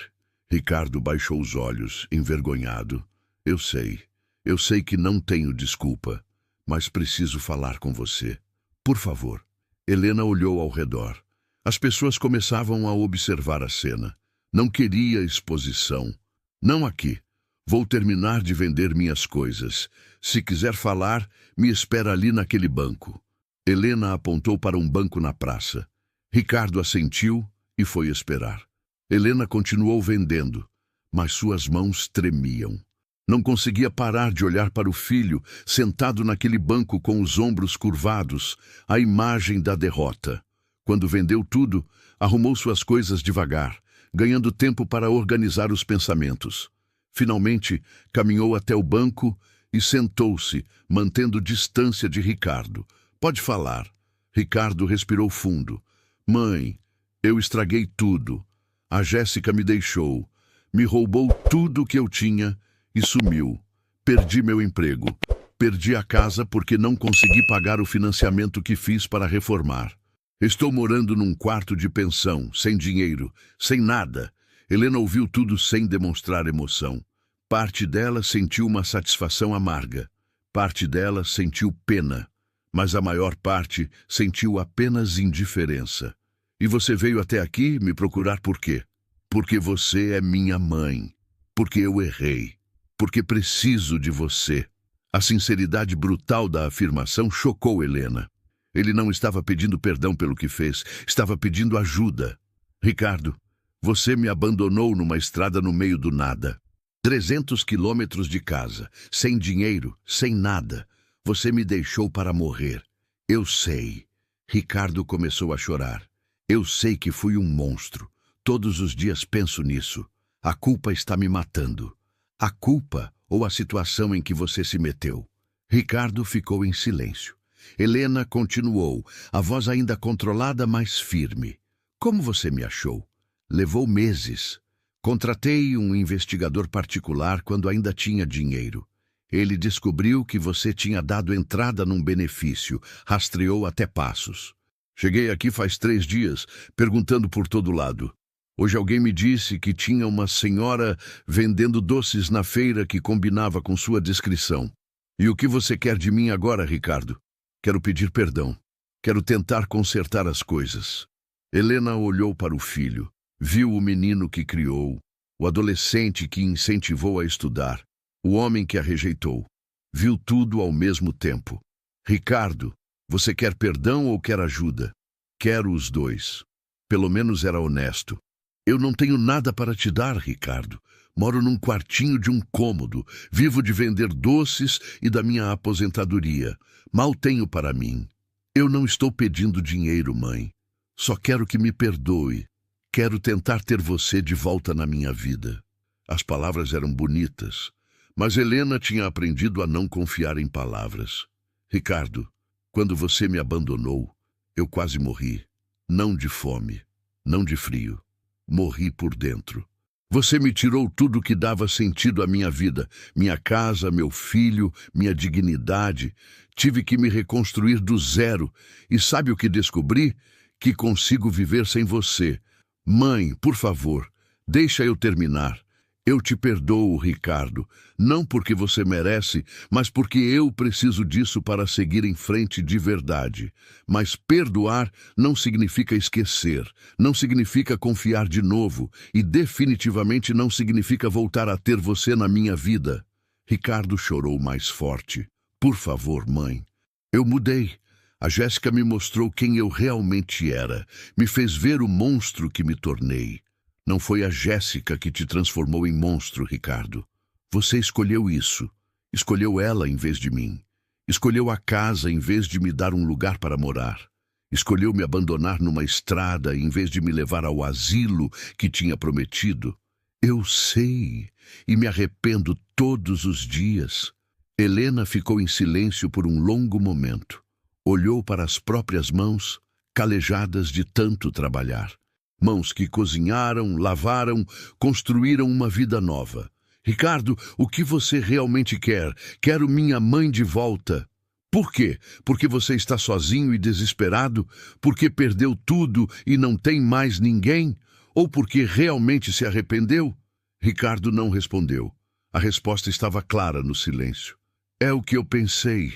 Ricardo baixou os olhos, envergonhado. Eu sei que não tenho desculpa, mas preciso falar com você. Por favor. Helena olhou ao redor. As pessoas começavam a observar a cena. Não queria exposição. Não aqui. Vou terminar de vender minhas coisas. Se quiser falar, me espera ali naquele banco. Helena apontou para um banco na praça. Ricardo assentiu e foi esperar. Helena continuou vendendo, mas suas mãos tremiam. Não conseguia parar de olhar para o filho, sentado naquele banco com os ombros curvados, a imagem da derrota. Quando vendeu tudo, arrumou suas coisas devagar, ganhando tempo para organizar os pensamentos. Finalmente, caminhou até o banco e sentou-se, mantendo distância de Ricardo. Pode falar. Ricardo respirou fundo. Mãe, eu estraguei tudo. A Jéssica me deixou. Me roubou tudo o que eu tinha e sumiu. Perdi meu emprego. Perdi a casa porque não consegui pagar o financiamento que fiz para reformar. Estou morando num quarto de pensão, sem dinheiro, sem nada. Helena ouviu tudo sem demonstrar emoção. Parte dela sentiu uma satisfação amarga. Parte dela sentiu pena. Mas a maior parte sentiu apenas indiferença. E você veio até aqui me procurar por quê? Porque você é minha mãe. Porque eu errei. Porque preciso de você. A sinceridade brutal da afirmação chocou Helena. Ele não estava pedindo perdão pelo que fez, estava pedindo ajuda. Ricardo, você me abandonou numa estrada no meio do nada. 300 quilômetros de casa, sem dinheiro, sem nada. Você me deixou para morrer. Eu sei. Ricardo começou a chorar. Eu sei que fui um monstro. Todos os dias penso nisso. A culpa está me matando. A culpa ou a situação em que você se meteu. Ricardo ficou em silêncio. Helena continuou, a voz ainda controlada, mas firme. Como você me achou? Levou meses. Contratei um investigador particular quando ainda tinha dinheiro. Ele descobriu que você tinha dado entrada num benefício, rastreou até passos. Cheguei aqui faz 3 dias, perguntando por todo lado. Hoje alguém me disse que tinha uma senhora vendendo doces na feira que combinava com sua descrição. E o que você quer de mim agora, Ricardo? Quero pedir perdão. Quero tentar consertar as coisas. Helena olhou para o filho. Viu o menino que criou, o adolescente que incentivou a estudar, o homem que a rejeitou. Viu tudo ao mesmo tempo. Ricardo, você quer perdão ou quer ajuda? Quero os dois. Pelo menos era honesto. Eu não tenho nada para te dar, Ricardo. Moro num quartinho de um cômodo. Vivo de vender doces e da minha aposentadoria. Mal tenho para mim. Eu não estou pedindo dinheiro, mãe. Só quero que me perdoe. Quero tentar ter você de volta na minha vida. As palavras eram bonitas, mas Helena tinha aprendido a não confiar em palavras. Ricardo, quando você me abandonou, eu quase morri. Não de fome, não de frio. Morri por dentro. Você me tirou tudo que dava sentido à minha vida, minha casa, meu filho, minha dignidade. Tive que me reconstruir do zero. E sabe o que descobri? Que consigo viver sem você. Mãe, por favor, deixa eu terminar. Eu te perdoo, Ricardo, não porque você merece, mas porque eu preciso disso para seguir em frente de verdade. Mas perdoar não significa esquecer, não significa confiar de novo e definitivamente não significa voltar a ter você na minha vida. Ricardo chorou mais forte. Por favor, mãe. Eu mudei. A Jéssica me mostrou quem eu realmente era, me fez ver o monstro que me tornei. Não foi a Jéssica que te transformou em monstro, Ricardo. Você escolheu isso. Escolheu ela em vez de mim. Escolheu a casa em vez de me dar um lugar para morar. Escolheu me abandonar numa estrada em vez de me levar ao asilo que tinha prometido. Eu sei, e me arrependo todos os dias. Helena ficou em silêncio por um longo momento. Olhou para as próprias mãos, calejadas de tanto trabalhar. Mãos que cozinharam, lavaram, construíram uma vida nova. Ricardo, o que você realmente quer? Quero minha mãe de volta. Por quê? Porque você está sozinho e desesperado? Porque perdeu tudo e não tem mais ninguém? Ou porque realmente se arrependeu? Ricardo não respondeu. A resposta estava clara no silêncio. É o que eu pensei.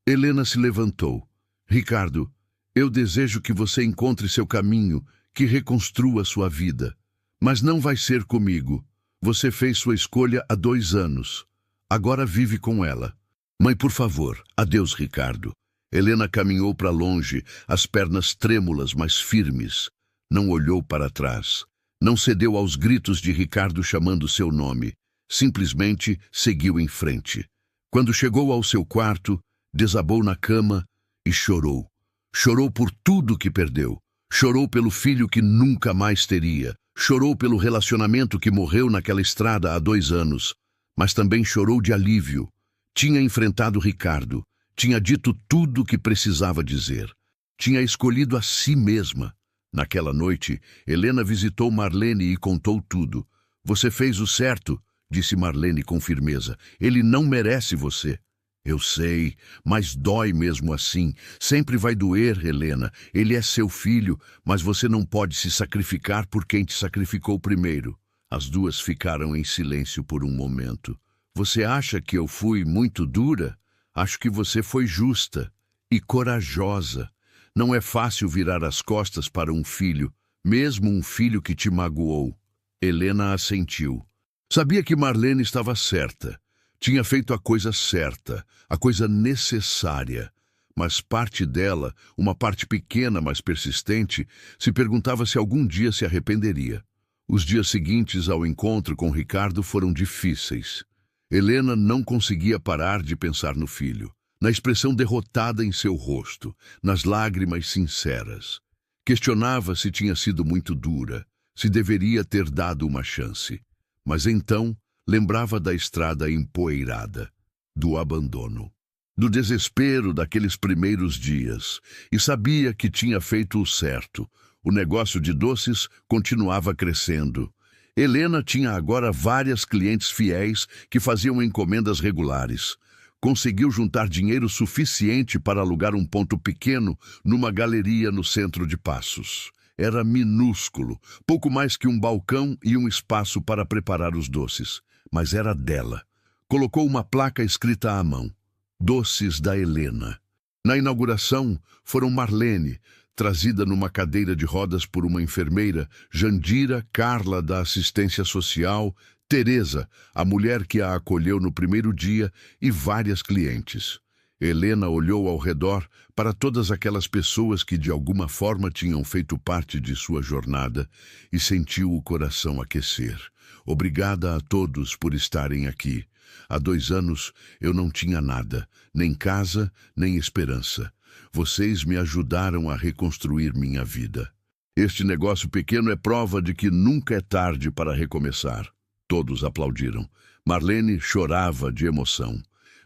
Helena se levantou. Ricardo, eu desejo que você encontre seu caminho, que reconstrua sua vida. Mas não vai ser comigo. Você fez sua escolha há 2 anos. Agora vive com ela. Mãe, por favor, adeus, Ricardo. Helena caminhou para longe, as pernas trêmulas, mas firmes. Não olhou para trás. Não cedeu aos gritos de Ricardo chamando seu nome. Simplesmente seguiu em frente. Quando chegou ao seu quarto, desabou na cama e chorou. Chorou por tudo que perdeu. Chorou pelo filho que nunca mais teria. Chorou pelo relacionamento que morreu naquela estrada há 2 anos. Mas também chorou de alívio. Tinha enfrentado Ricardo. Tinha dito tudo o que precisava dizer. Tinha escolhido a si mesma. Naquela noite, Helena visitou Marlene e contou tudo. Você fez o certo, disse Marlene com firmeza. Ele não merece você. Eu sei, mas dói mesmo assim. Sempre vai doer, Helena. Ele é seu filho, mas você não pode se sacrificar por quem te sacrificou primeiro. As duas ficaram em silêncio por um momento. Você acha que eu fui muito dura? Acho que você foi justa e corajosa. Não é fácil virar as costas para um filho, mesmo um filho que te magoou. Helena assentiu. Sabia que Marlene estava certa. Tinha feito a coisa certa, a coisa necessária. Mas parte dela, uma parte pequena, mas persistente, se perguntava se algum dia se arrependeria. Os dias seguintes ao encontro com Ricardo foram difíceis. Helena não conseguia parar de pensar no filho, na expressão derrotada em seu rosto, nas lágrimas sinceras. Questionava se tinha sido muito dura, se deveria ter dado uma chance. Mas então lembrava da estrada empoeirada, do abandono, do desespero daqueles primeiros dias, e sabia que tinha feito o certo. O negócio de doces continuava crescendo. Helena tinha agora várias clientes fiéis que faziam encomendas regulares. Conseguiu juntar dinheiro suficiente para alugar um ponto pequeno numa galeria no centro de Passos. Era minúsculo, pouco mais que um balcão e um espaço para preparar os doces. Mas era dela. Colocou uma placa escrita à mão: Doces da Helena. Na inauguração, foram Marlene, trazida numa cadeira de rodas por uma enfermeira, Jandira, Carla da assistência social, Teresa, a mulher que a acolheu no primeiro dia, e várias clientes. Helena olhou ao redor para todas aquelas pessoas que de alguma forma tinham feito parte de sua jornada e sentiu o coração aquecer. Obrigada a todos por estarem aqui. Há 2 anos eu não tinha nada, nem casa, nem esperança. Vocês me ajudaram a reconstruir minha vida. Este negócio pequeno é prova de que nunca é tarde para recomeçar. Todos aplaudiram. Marlene chorava de emoção.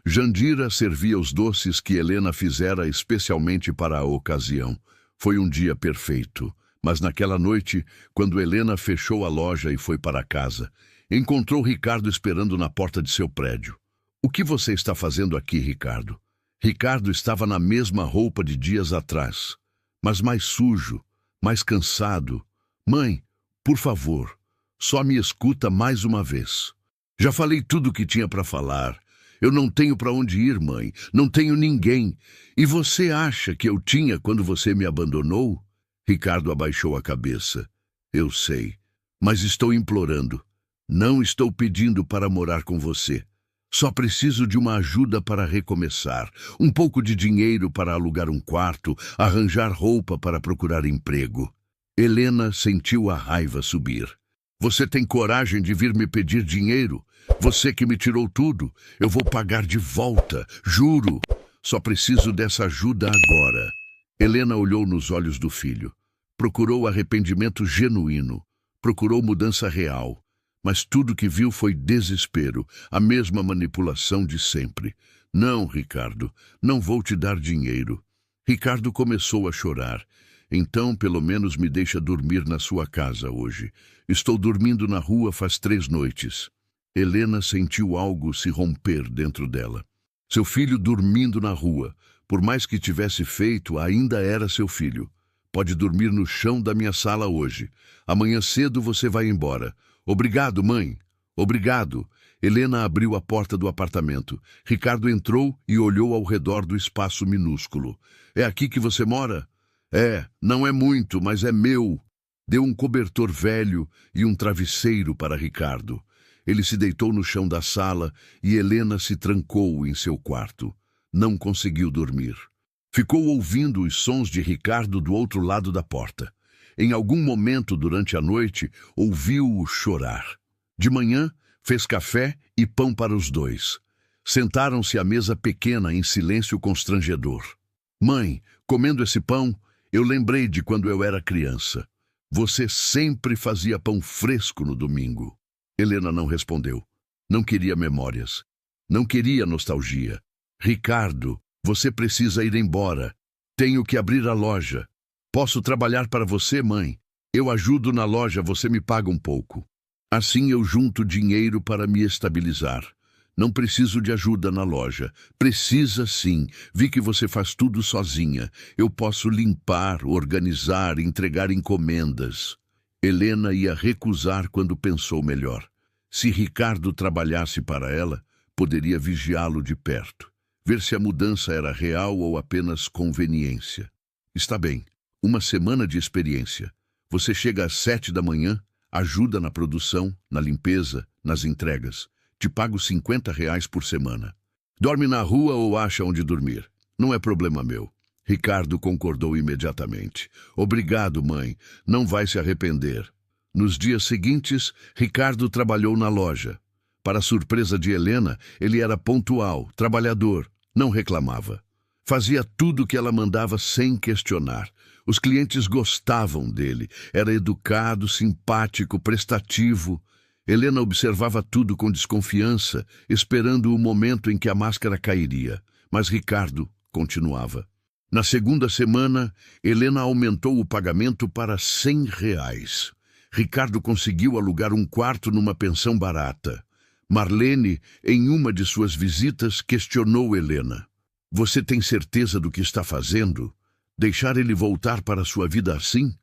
Jandira servia os doces que Helena fizera especialmente para a ocasião. Foi um dia perfeito. Mas naquela noite, quando Helena fechou a loja e foi para casa, encontrou Ricardo esperando na porta de seu prédio. O que você está fazendo aqui, Ricardo? Ricardo estava na mesma roupa de dias atrás, mas mais sujo, mais cansado. Mãe, por favor, só me escuta mais uma vez. Já falei tudo o que tinha para falar. Eu não tenho para onde ir, mãe. Não tenho ninguém. E você acha que eu tinha quando você me abandonou? Ricardo abaixou a cabeça. Eu sei, mas estou implorando. Não estou pedindo para morar com você. Só preciso de uma ajuda para recomeçar, um pouco de dinheiro para alugar um quarto, arranjar roupa para procurar emprego. Helena sentiu a raiva subir. Você tem coragem de vir me pedir dinheiro? Você que me tirou tudo. Eu vou pagar de volta, juro. Só preciso dessa ajuda agora. Helena olhou nos olhos do filho. Procurou arrependimento genuíno. Procurou mudança real. Mas tudo que viu foi desespero, a mesma manipulação de sempre. Não, Ricardo, não vou te dar dinheiro. Ricardo começou a chorar. Então, pelo menos me deixa dormir na sua casa hoje. Estou dormindo na rua faz 3 noites. Helena sentiu algo se romper dentro dela. Seu filho dormindo na rua, por mais que tivesse feito, ainda era seu filho. Pode dormir no chão da minha sala hoje. Amanhã cedo você vai embora. Obrigado, mãe. Obrigado. Helena abriu a porta do apartamento. Ricardo entrou e olhou ao redor do espaço minúsculo. É aqui que você mora? É, não é muito, mas é meu. Deu um cobertor velho e um travesseiro para Ricardo. Ele se deitou no chão da sala e Helena se trancou em seu quarto. Não conseguiu dormir. Ficou ouvindo os sons de Ricardo do outro lado da porta. Em algum momento durante a noite, ouviu-o chorar. De manhã, fez café e pão para os dois. Sentaram-se à mesa pequena em silêncio constrangedor. Mãe, comendo esse pão, Eu lembrei de quando eu era criança. Você sempre fazia pão fresco no domingo. Helena não respondeu. Não queria memórias. Não queria nostalgia. Ricardo, você precisa ir embora. Tenho que abrir a loja. Posso trabalhar para você, mãe? Eu ajudo na loja, você me paga um pouco. Assim eu junto dinheiro para me estabilizar. Não preciso de ajuda na loja. Precisa sim. Vi que você faz tudo sozinha. Eu posso limpar, organizar, entregar encomendas. Helena ia recusar quando pensou melhor. Se Ricardo trabalhasse para ela, poderia vigiá-lo de perto. Ver se a mudança era real ou apenas conveniência. Está bem. Uma semana de experiência. Você chega às 7 da manhã, ajuda na produção, na limpeza, nas entregas. Te pago R$ 50 por semana. Dorme na rua ou acha onde dormir? Não é problema meu. Ricardo concordou imediatamente. Obrigado, mãe. Não vai se arrepender. Nos dias seguintes, Ricardo trabalhou na loja. Para surpresa de Helena, ele era pontual, trabalhador, não reclamava. Fazia tudo o que ela mandava sem questionar. Os clientes gostavam dele. Era educado, simpático, prestativo. Helena observava tudo com desconfiança, esperando o momento em que a máscara cairia. Mas Ricardo continuava. Na segunda semana, Helena aumentou o pagamento para R$ 100. Ricardo conseguiu alugar um quarto numa pensão barata. Marlene, em uma de suas visitas, questionou Helena. Você tem certeza do que está fazendo? Deixar ele voltar para sua vida assim?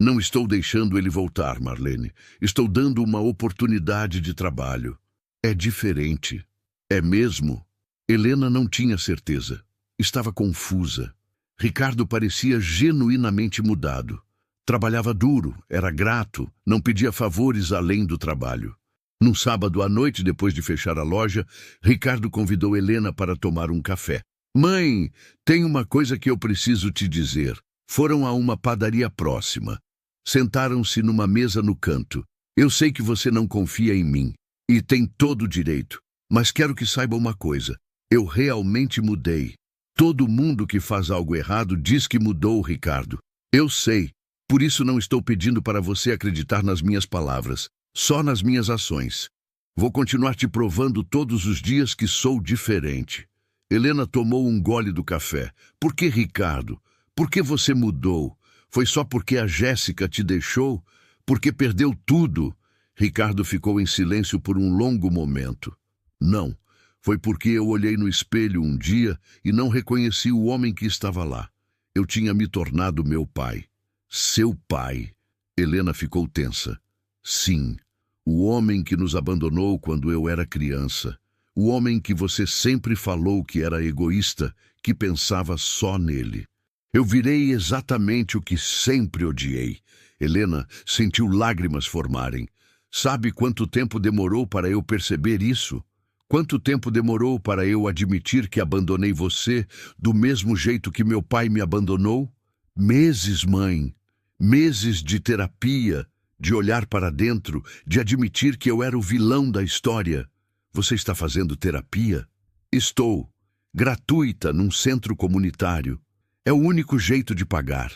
Não estou deixando ele voltar, Marlene. Estou dando uma oportunidade de trabalho. É diferente. É mesmo? Helena não tinha certeza. Estava confusa. Ricardo parecia genuinamente mudado. Trabalhava duro, era grato, não pedia favores além do trabalho. Num sábado à noite, depois de fechar a loja, Ricardo convidou Helena para tomar um café. Mãe, tem uma coisa que eu preciso te dizer. Foram a uma padaria próxima. Sentaram-se numa mesa no canto. Eu sei que você não confia em mim, e tem todo o direito, mas quero que saiba uma coisa. Eu realmente mudei. Todo mundo que faz algo errado diz que mudou, Ricardo. Eu sei, por isso não estou pedindo para você acreditar nas minhas palavras, só nas minhas ações. Vou continuar te provando todos os dias que sou diferente. Helena tomou um gole do café. Por que, Ricardo? Por que você mudou? Foi só porque a Jéssica te deixou? Porque perdeu tudo? Ricardo ficou em silêncio por um longo momento. Não, foi porque eu olhei no espelho um dia e não reconheci o homem que estava lá. Eu tinha me tornado meu pai. Seu pai. Helena ficou tensa. Sim, o homem que nos abandonou quando eu era criança. O homem que você sempre falou que era egoísta, que pensava só nele. Eu virei exatamente o que sempre odiei. Helena sentiu lágrimas formarem. Sabe quanto tempo demorou para eu perceber isso? Quanto tempo demorou para eu admitir que abandonei você do mesmo jeito que meu pai me abandonou? Meses, mãe. Meses de terapia, de olhar para dentro, de admitir que eu era o vilão da história. Você está fazendo terapia? Estou. Gratuita num centro comunitário. É o único jeito de pagar.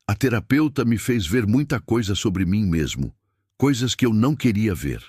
A terapeuta me fez ver muita coisa sobre mim mesmo. Coisas que eu não queria ver.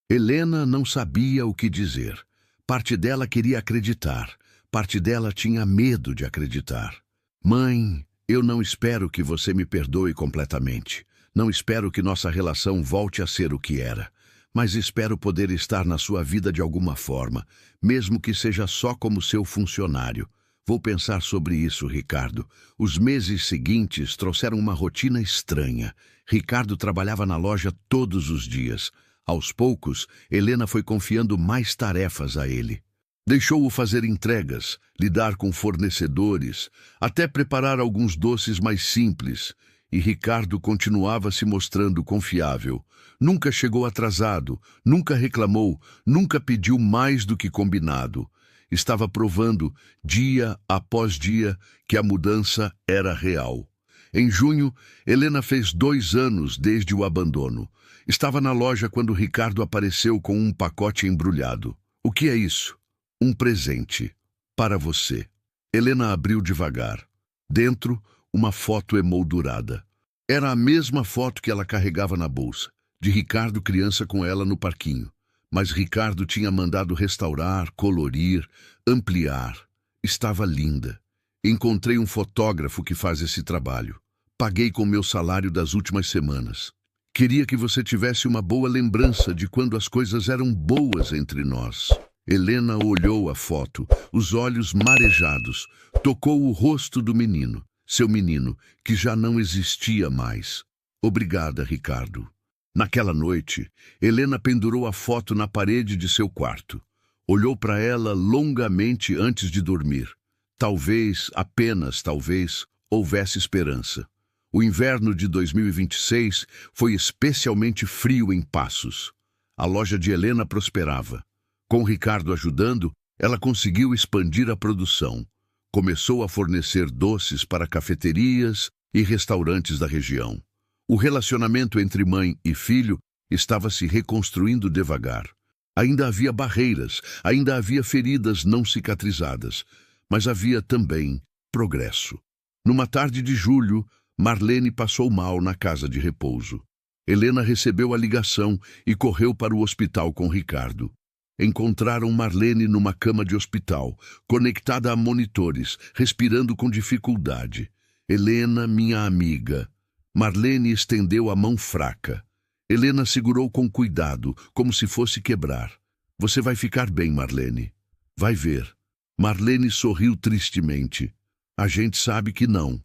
Helena não sabia o que dizer. Parte dela queria acreditar. Parte dela tinha medo de acreditar. Mãe, eu não espero que você me perdoe completamente. Não espero que nossa relação volte a ser o que era. Mas espero poder estar na sua vida de alguma forma, mesmo que seja só como seu funcionário. Vou pensar sobre isso, Ricardo. Os meses seguintes trouxeram uma rotina estranha. Ricardo trabalhava na loja todos os dias. Aos poucos, Helena foi confiando mais tarefas a ele. Deixou-o fazer entregas, lidar com fornecedores, até preparar alguns doces mais simples. E Ricardo continuava se mostrando confiável. Nunca chegou atrasado, nunca reclamou, nunca pediu mais do que combinado. Estava provando, dia após dia, que a mudança era real. Em junho, Helena fez 2 anos desde o abandono. Estava na loja quando Ricardo apareceu com um pacote embrulhado. O que é isso? Um presente. Para você. Helena abriu devagar. Dentro, uma foto emoldurada. Era a mesma foto que ela carregava na bolsa, de Ricardo criança com ela no parquinho. Mas Ricardo tinha mandado restaurar, colorir, ampliar. Estava linda. Encontrei um fotógrafo que faz esse trabalho. Paguei com meu salário das últimas semanas. Queria que você tivesse uma boa lembrança de quando as coisas eram boas entre nós. Helena olhou a foto, os olhos marejados, tocou o rosto do menino, seu menino, que já não existia mais. Obrigada, Ricardo. Naquela noite, Helena pendurou a foto na parede de seu quarto. Olhou para ela longamente antes de dormir. Talvez, apenas talvez, houvesse esperança. O inverno de 2026 foi especialmente frio em Passos. A loja de Helena prosperava. Com Ricardo ajudando, ela conseguiu expandir a produção. Começou a fornecer doces para cafeterias e restaurantes da região. O relacionamento entre mãe e filho estava se reconstruindo devagar. Ainda havia barreiras, ainda havia feridas não cicatrizadas, mas havia também progresso. Numa tarde de julho, Marlene passou mal na casa de repouso. Helena recebeu a ligação e correu para o hospital com Ricardo. Encontraram Marlene numa cama de hospital, conectada a monitores, respirando com dificuldade. Helena, minha amiga. Marlene estendeu a mão fraca. Helena segurou com cuidado, como se fosse quebrar. Você vai ficar bem, Marlene. Vai ver. Marlene sorriu tristemente. A gente sabe que não.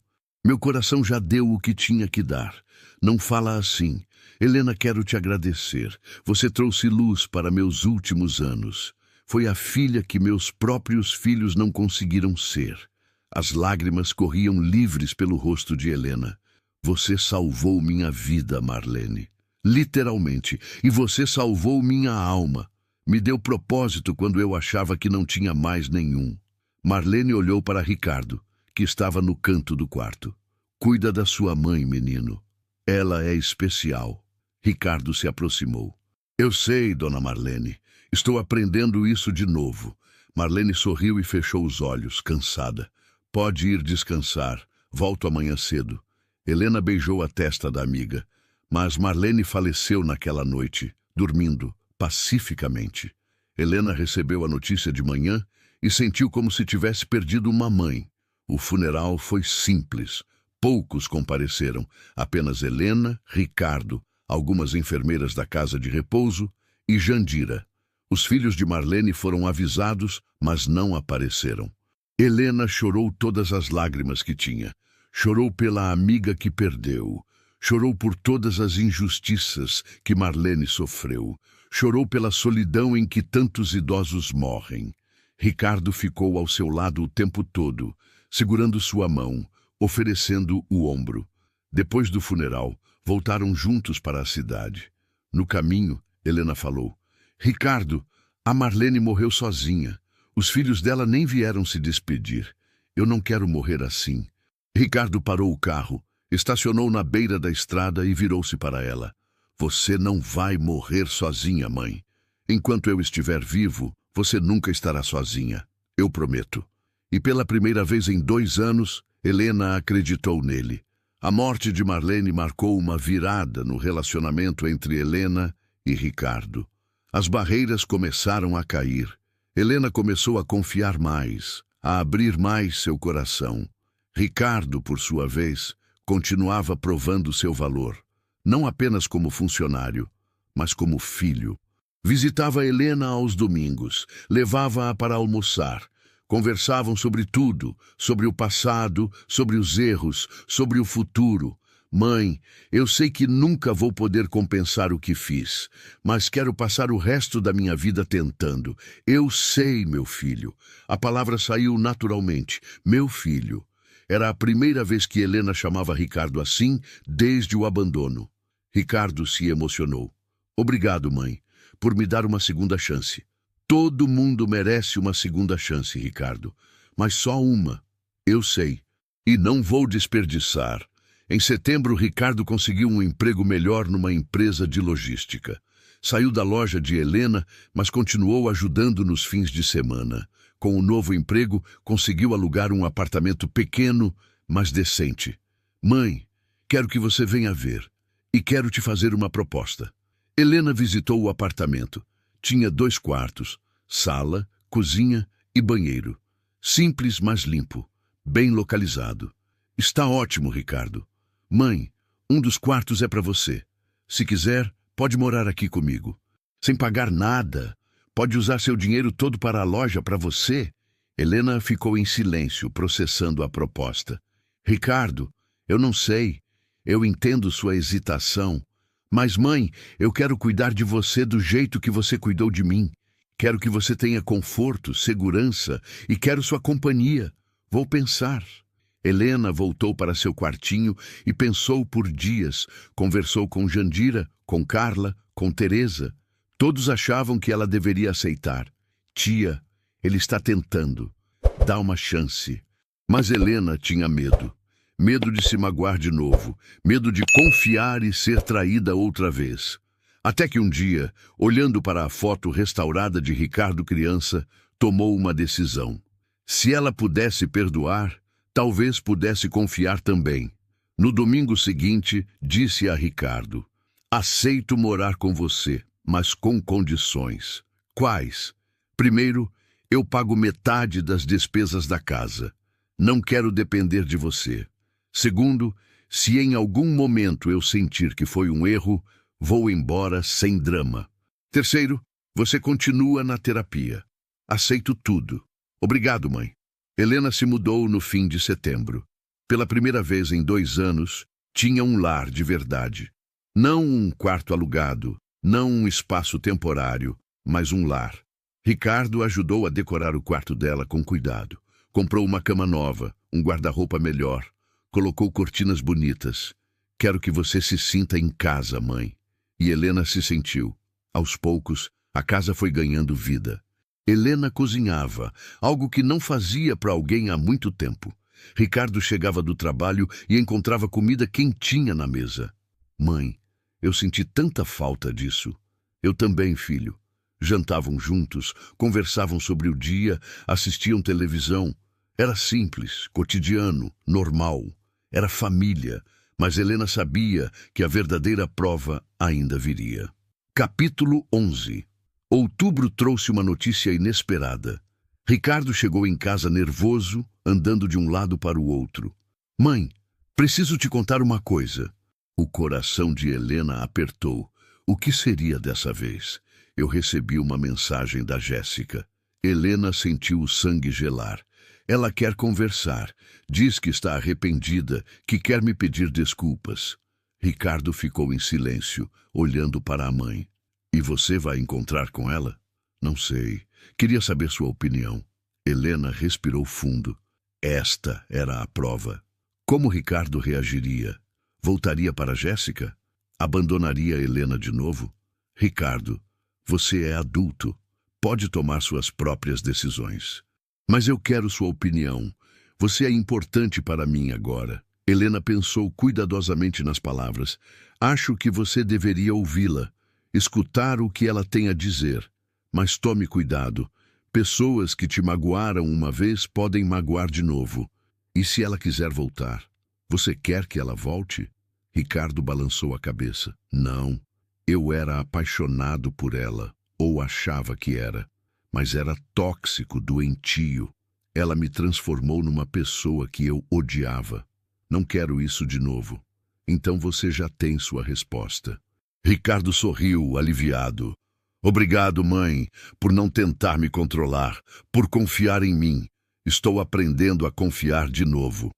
Meu coração já deu o que tinha que dar. Não fala assim. Helena, quero te agradecer. Você trouxe luz para meus últimos anos. Foi a filha que meus próprios filhos não conseguiram ser. As lágrimas corriam livres pelo rosto de Helena. Você salvou minha vida, Marlene. Literalmente. E você salvou minha alma. Me deu propósito quando eu achava que não tinha mais nenhum. Marlene olhou para Ricardo, que estava no canto do quarto. Cuida da sua mãe, menino. Ela é especial. Ricardo se aproximou. Eu sei, dona Marlene. Estou aprendendo isso de novo. Marlene sorriu e fechou os olhos, cansada. Pode ir descansar. Volto amanhã cedo. Helena beijou a testa da amiga. Mas Marlene faleceu naquela noite, dormindo, pacificamente. Helena recebeu a notícia de manhã e sentiu como se tivesse perdido uma mãe. O funeral foi simples. Poucos compareceram, apenas Helena, Ricardo, algumas enfermeiras da casa de repouso e Jandira. Os filhos de Marlene foram avisados, mas não apareceram. Helena chorou todas as lágrimas que tinha. Chorou pela amiga que perdeu. Chorou por todas as injustiças que Marlene sofreu. Chorou pela solidão em que tantos idosos morrem. Ricardo ficou ao seu lado o tempo todo, segurando sua mão, oferecendo o ombro. Depois do funeral, voltaram juntos para a cidade. No caminho, Helena falou: Ricardo, a Marlene morreu sozinha. Os filhos dela nem vieram se despedir. Eu não quero morrer assim. Ricardo parou o carro, estacionou na beira da estrada e virou-se para ela. Você não vai morrer sozinha, mãe. Enquanto eu estiver vivo, você nunca estará sozinha. Eu prometo. E pela primeira vez em 2 anos, Helena acreditou nele. A morte de Marlene marcou uma virada no relacionamento entre Helena e Ricardo. As barreiras começaram a cair. Helena começou a confiar mais, a abrir mais seu coração. Ricardo, por sua vez, continuava provando seu valor, não apenas como funcionário, mas como filho. Visitava Helena aos domingos, levava-a para almoçar. Conversavam sobre tudo, sobre o passado, sobre os erros, sobre o futuro. Mãe, eu sei que nunca vou poder compensar o que fiz, mas quero passar o resto da minha vida tentando. Eu sei, meu filho. A palavra saiu naturalmente. Meu filho. Era a primeira vez que Helena chamava Ricardo assim, desde o abandono. Ricardo se emocionou. Obrigado, mãe, por me dar uma segunda chance. Todo mundo merece uma segunda chance, Ricardo, mas só uma. Eu sei. E não vou desperdiçar. Em setembro, Ricardo conseguiu um emprego melhor numa empresa de logística. Saiu da loja de Helena, mas continuou ajudando nos fins de semana. Com o novo emprego, conseguiu alugar um apartamento pequeno, mas decente. Mãe, quero que você venha ver. E quero te fazer uma proposta. Helena visitou o apartamento. Tinha 2 quartos, sala, cozinha e banheiro. Simples, mas limpo. Bem localizado. Está ótimo, Ricardo. Mãe, um dos quartos é para você. Se quiser, pode morar aqui comigo. Sem pagar nada. Pode usar seu dinheiro todo para a loja para você. Helena ficou em silêncio, processando a proposta. Ricardo, eu não sei. Eu entendo sua hesitação. Mas, mãe, eu quero cuidar de você do jeito que você cuidou de mim. Quero que você tenha conforto, segurança e quero sua companhia. Vou pensar. Helena voltou para seu quartinho e pensou por dias. Conversou com Jandira, com Carla, com Teresa. Todos achavam que ela deveria aceitar. Tia, ele está tentando. Dá uma chance. Mas Helena tinha medo. Medo de se magoar de novo. Medo de confiar e ser traída outra vez. Até que um dia, olhando para a foto restaurada de Ricardo criança, tomou uma decisão. Se ela pudesse perdoar, talvez pudesse confiar também. No domingo seguinte, disse a Ricardo: aceito morar com você, mas com condições. Quais? Primeiro, eu pago metade das despesas da casa. Não quero depender de você. Segundo, se em algum momento eu sentir que foi um erro, vou embora sem drama. Terceiro, você continua na terapia. Aceito tudo. Obrigado, mãe. Helena se mudou no fim de setembro. Pela primeira vez em 2 anos, tinha um lar de verdade. Não um quarto alugado, não um espaço temporário, mas um lar. Ricardo ajudou a decorar o quarto dela com cuidado. Comprou uma cama nova, um guarda-roupa melhor. Colocou cortinas bonitas. Quero que você se sinta em casa, mãe. E Helena se sentiu. Aos poucos, a casa foi ganhando vida. Helena cozinhava, algo que não fazia para alguém há muito tempo. Ricardo chegava do trabalho e encontrava comida quentinha na mesa. Mãe, eu senti tanta falta disso. Eu também, filho. Jantavam juntos, conversavam sobre o dia, assistiam televisão. Era simples, cotidiano, normal. Era família, mas Helena sabia que a verdadeira prova ainda viria. Capítulo 11. Outubro trouxe uma notícia inesperada. Ricardo chegou em casa nervoso, andando de um lado para o outro. Mãe, preciso te contar uma coisa. O coração de Helena apertou. O que seria dessa vez? Eu recebi uma mensagem da Jéssica. Helena sentiu o sangue gelar. Ela quer conversar. Diz que está arrependida, que quer me pedir desculpas. Ricardo ficou em silêncio, olhando para a mãe. E você vai encontrar com ela? Não sei. Queria saber sua opinião. Helena respirou fundo. Esta era a prova. Como Ricardo reagiria? Voltaria para Jéssica? Abandonaria Helena de novo? Ricardo, você é adulto. Pode tomar suas próprias decisões. Mas eu quero sua opinião. Você é importante para mim agora. Helena pensou cuidadosamente nas palavras. Acho que você deveria ouvi-la, escutar o que ela tem a dizer. Mas tome cuidado. Pessoas que te magoaram uma vez podem magoar de novo. E se ela quiser voltar? Você quer que ela volte? Ricardo balançou a cabeça. Não. Eu era apaixonado por ela, ou achava que era. Mas era tóxico, doentio. Ela me transformou numa pessoa que eu odiava. Não quero isso de novo. Então você já tem sua resposta. Ricardo sorriu, aliviado. Obrigado, mãe, por não tentar me controlar, por confiar em mim. Estou aprendendo a confiar de novo.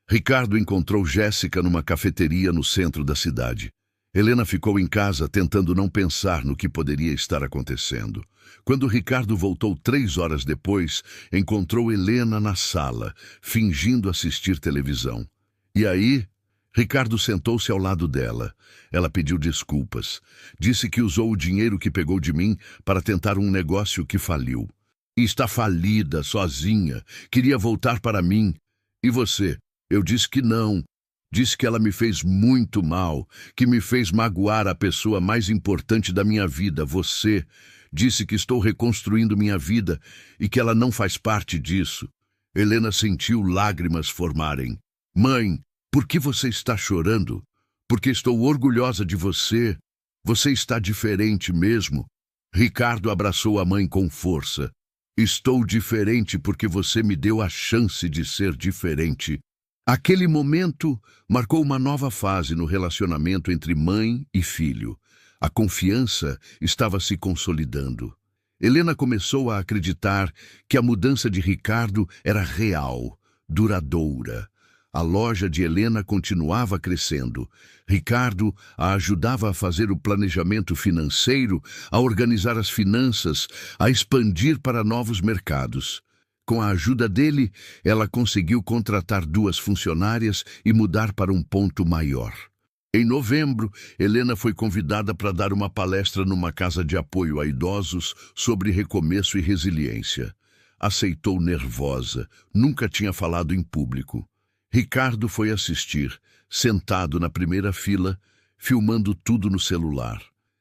Ricardo encontrou Jéssica numa cafeteria no centro da cidade. Helena ficou em casa tentando não pensar no que poderia estar acontecendo. Quando Ricardo voltou 3 horas depois, encontrou Helena na sala, fingindo assistir televisão. E aí, Ricardo sentou-se ao lado dela. Ela pediu desculpas. Disse que usou o dinheiro que pegou de mim para tentar um negócio que faliu. E está falida, sozinha. Queria voltar para mim. E você? Eu disse que não. Disse que ela me fez muito mal, que me fez magoar a pessoa mais importante da minha vida, você. Disse que estou reconstruindo minha vida e que ela não faz parte disso. Helena sentiu lágrimas formarem. Mãe, por que você está chorando? Porque estou orgulhosa de você. Você está diferente mesmo. Ricardo abraçou a mãe com força. Estou diferente porque você me deu a chance de ser diferente. Aquele momento marcou uma nova fase no relacionamento entre mãe e filho. A confiança estava se consolidando. Helena começou a acreditar que a mudança de Ricardo era real, duradoura. A loja de Helena continuava crescendo. Ricardo a ajudava a fazer o planejamento financeiro, a organizar as finanças, a expandir para novos mercados. Com a ajuda dele, ela conseguiu contratar 2 funcionárias e mudar para um ponto maior. Em novembro, Helena foi convidada para dar uma palestra numa casa de apoio a idosos sobre recomeço e resiliência. Aceitou nervosa, nunca tinha falado em público. Ricardo foi assistir, sentado na primeira fila, filmando tudo no celular.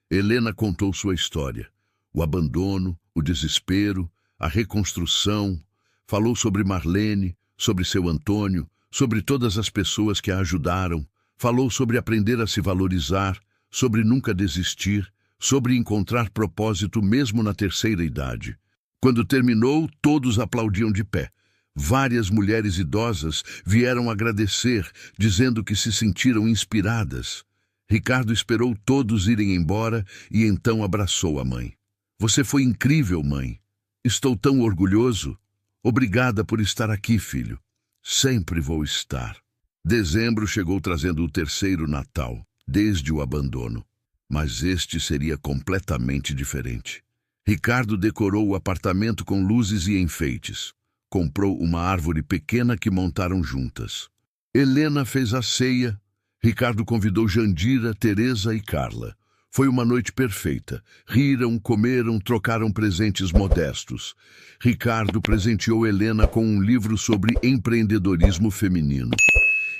Helena contou sua história, o abandono, o desespero, a reconstrução. Falou sobre Marlene, sobre seu Antônio, sobre todas as pessoas que a ajudaram. Falou sobre aprender a se valorizar, sobre nunca desistir, sobre encontrar propósito mesmo na terceira idade. Quando terminou, todos aplaudiam de pé. Várias mulheres idosas vieram agradecer, dizendo que se sentiram inspiradas. Ricardo esperou todos irem embora e então abraçou a mãe. Você foi incrível, mãe. Estou tão orgulhoso. Obrigada por estar aqui, filho. Sempre vou estar. Dezembro chegou trazendo o terceiro Natal, desde o abandono. Mas este seria completamente diferente. Ricardo decorou o apartamento com luzes e enfeites. Comprou uma árvore pequena que montaram juntas. Helena fez a ceia. Ricardo convidou Jandira, Teresa e Carla. Foi uma noite perfeita. Riram, comeram, trocaram presentes modestos. Ricardo presenteou Helena com um livro sobre empreendedorismo feminino.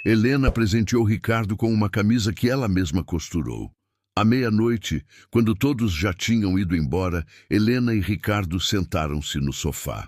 Helena presenteou Ricardo com uma camisa que ela mesma costurou. À meia-noite, quando todos já tinham ido embora, Helena e Ricardo sentaram-se no sofá.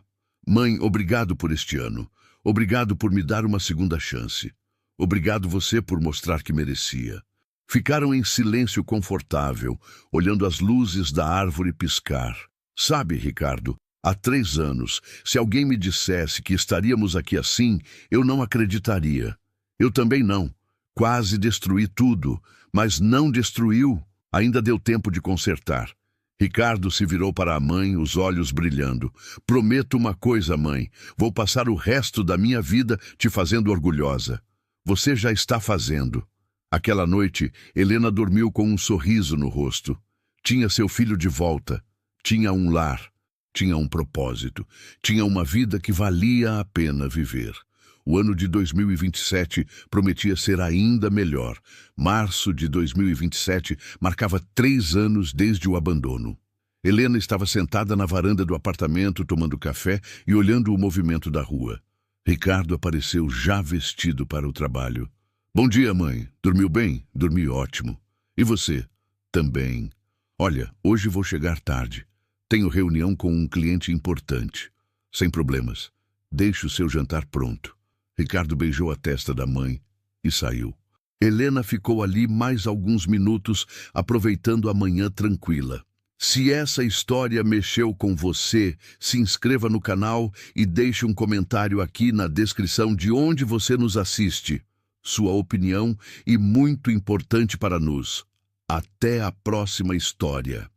Mãe, obrigado por este ano. Obrigado por me dar uma segunda chance. Obrigado você por mostrar que merecia. Ficaram em silêncio confortável, olhando as luzes da árvore piscar. Sabe, Ricardo, há 3 anos, se alguém me dissesse que estaríamos aqui assim, eu não acreditaria. Eu também não. Quase destruí tudo, mas não destruiu. Ainda deu tempo de consertar. Ricardo se virou para a mãe, os olhos brilhando. Prometo uma coisa, mãe. Vou passar o resto da minha vida te fazendo orgulhosa. Você já está fazendo. Aquela noite, Helena dormiu com um sorriso no rosto. Tinha seu filho de volta. Tinha um lar. Tinha um propósito. Tinha uma vida que valia a pena viver. O ano de 2027 prometia ser ainda melhor. Março de 2027 marcava 3 anos desde o abandono. Helena estava sentada na varanda do apartamento, tomando café e olhando o movimento da rua. Ricardo apareceu já vestido para o trabalho. Bom dia, mãe. Dormiu bem? Dormi ótimo. E você? Também. Olha, hoje vou chegar tarde. Tenho reunião com um cliente importante. Sem problemas. Deixe o seu jantar pronto. Ricardo beijou a testa da mãe e saiu. Helena ficou ali mais alguns minutos, aproveitando a manhã tranquila. Se essa história mexeu com você, se inscreva no canal e deixe um comentário aqui na descrição de onde você nos assiste. Sua opinião é muito importante para nós. Até a próxima história.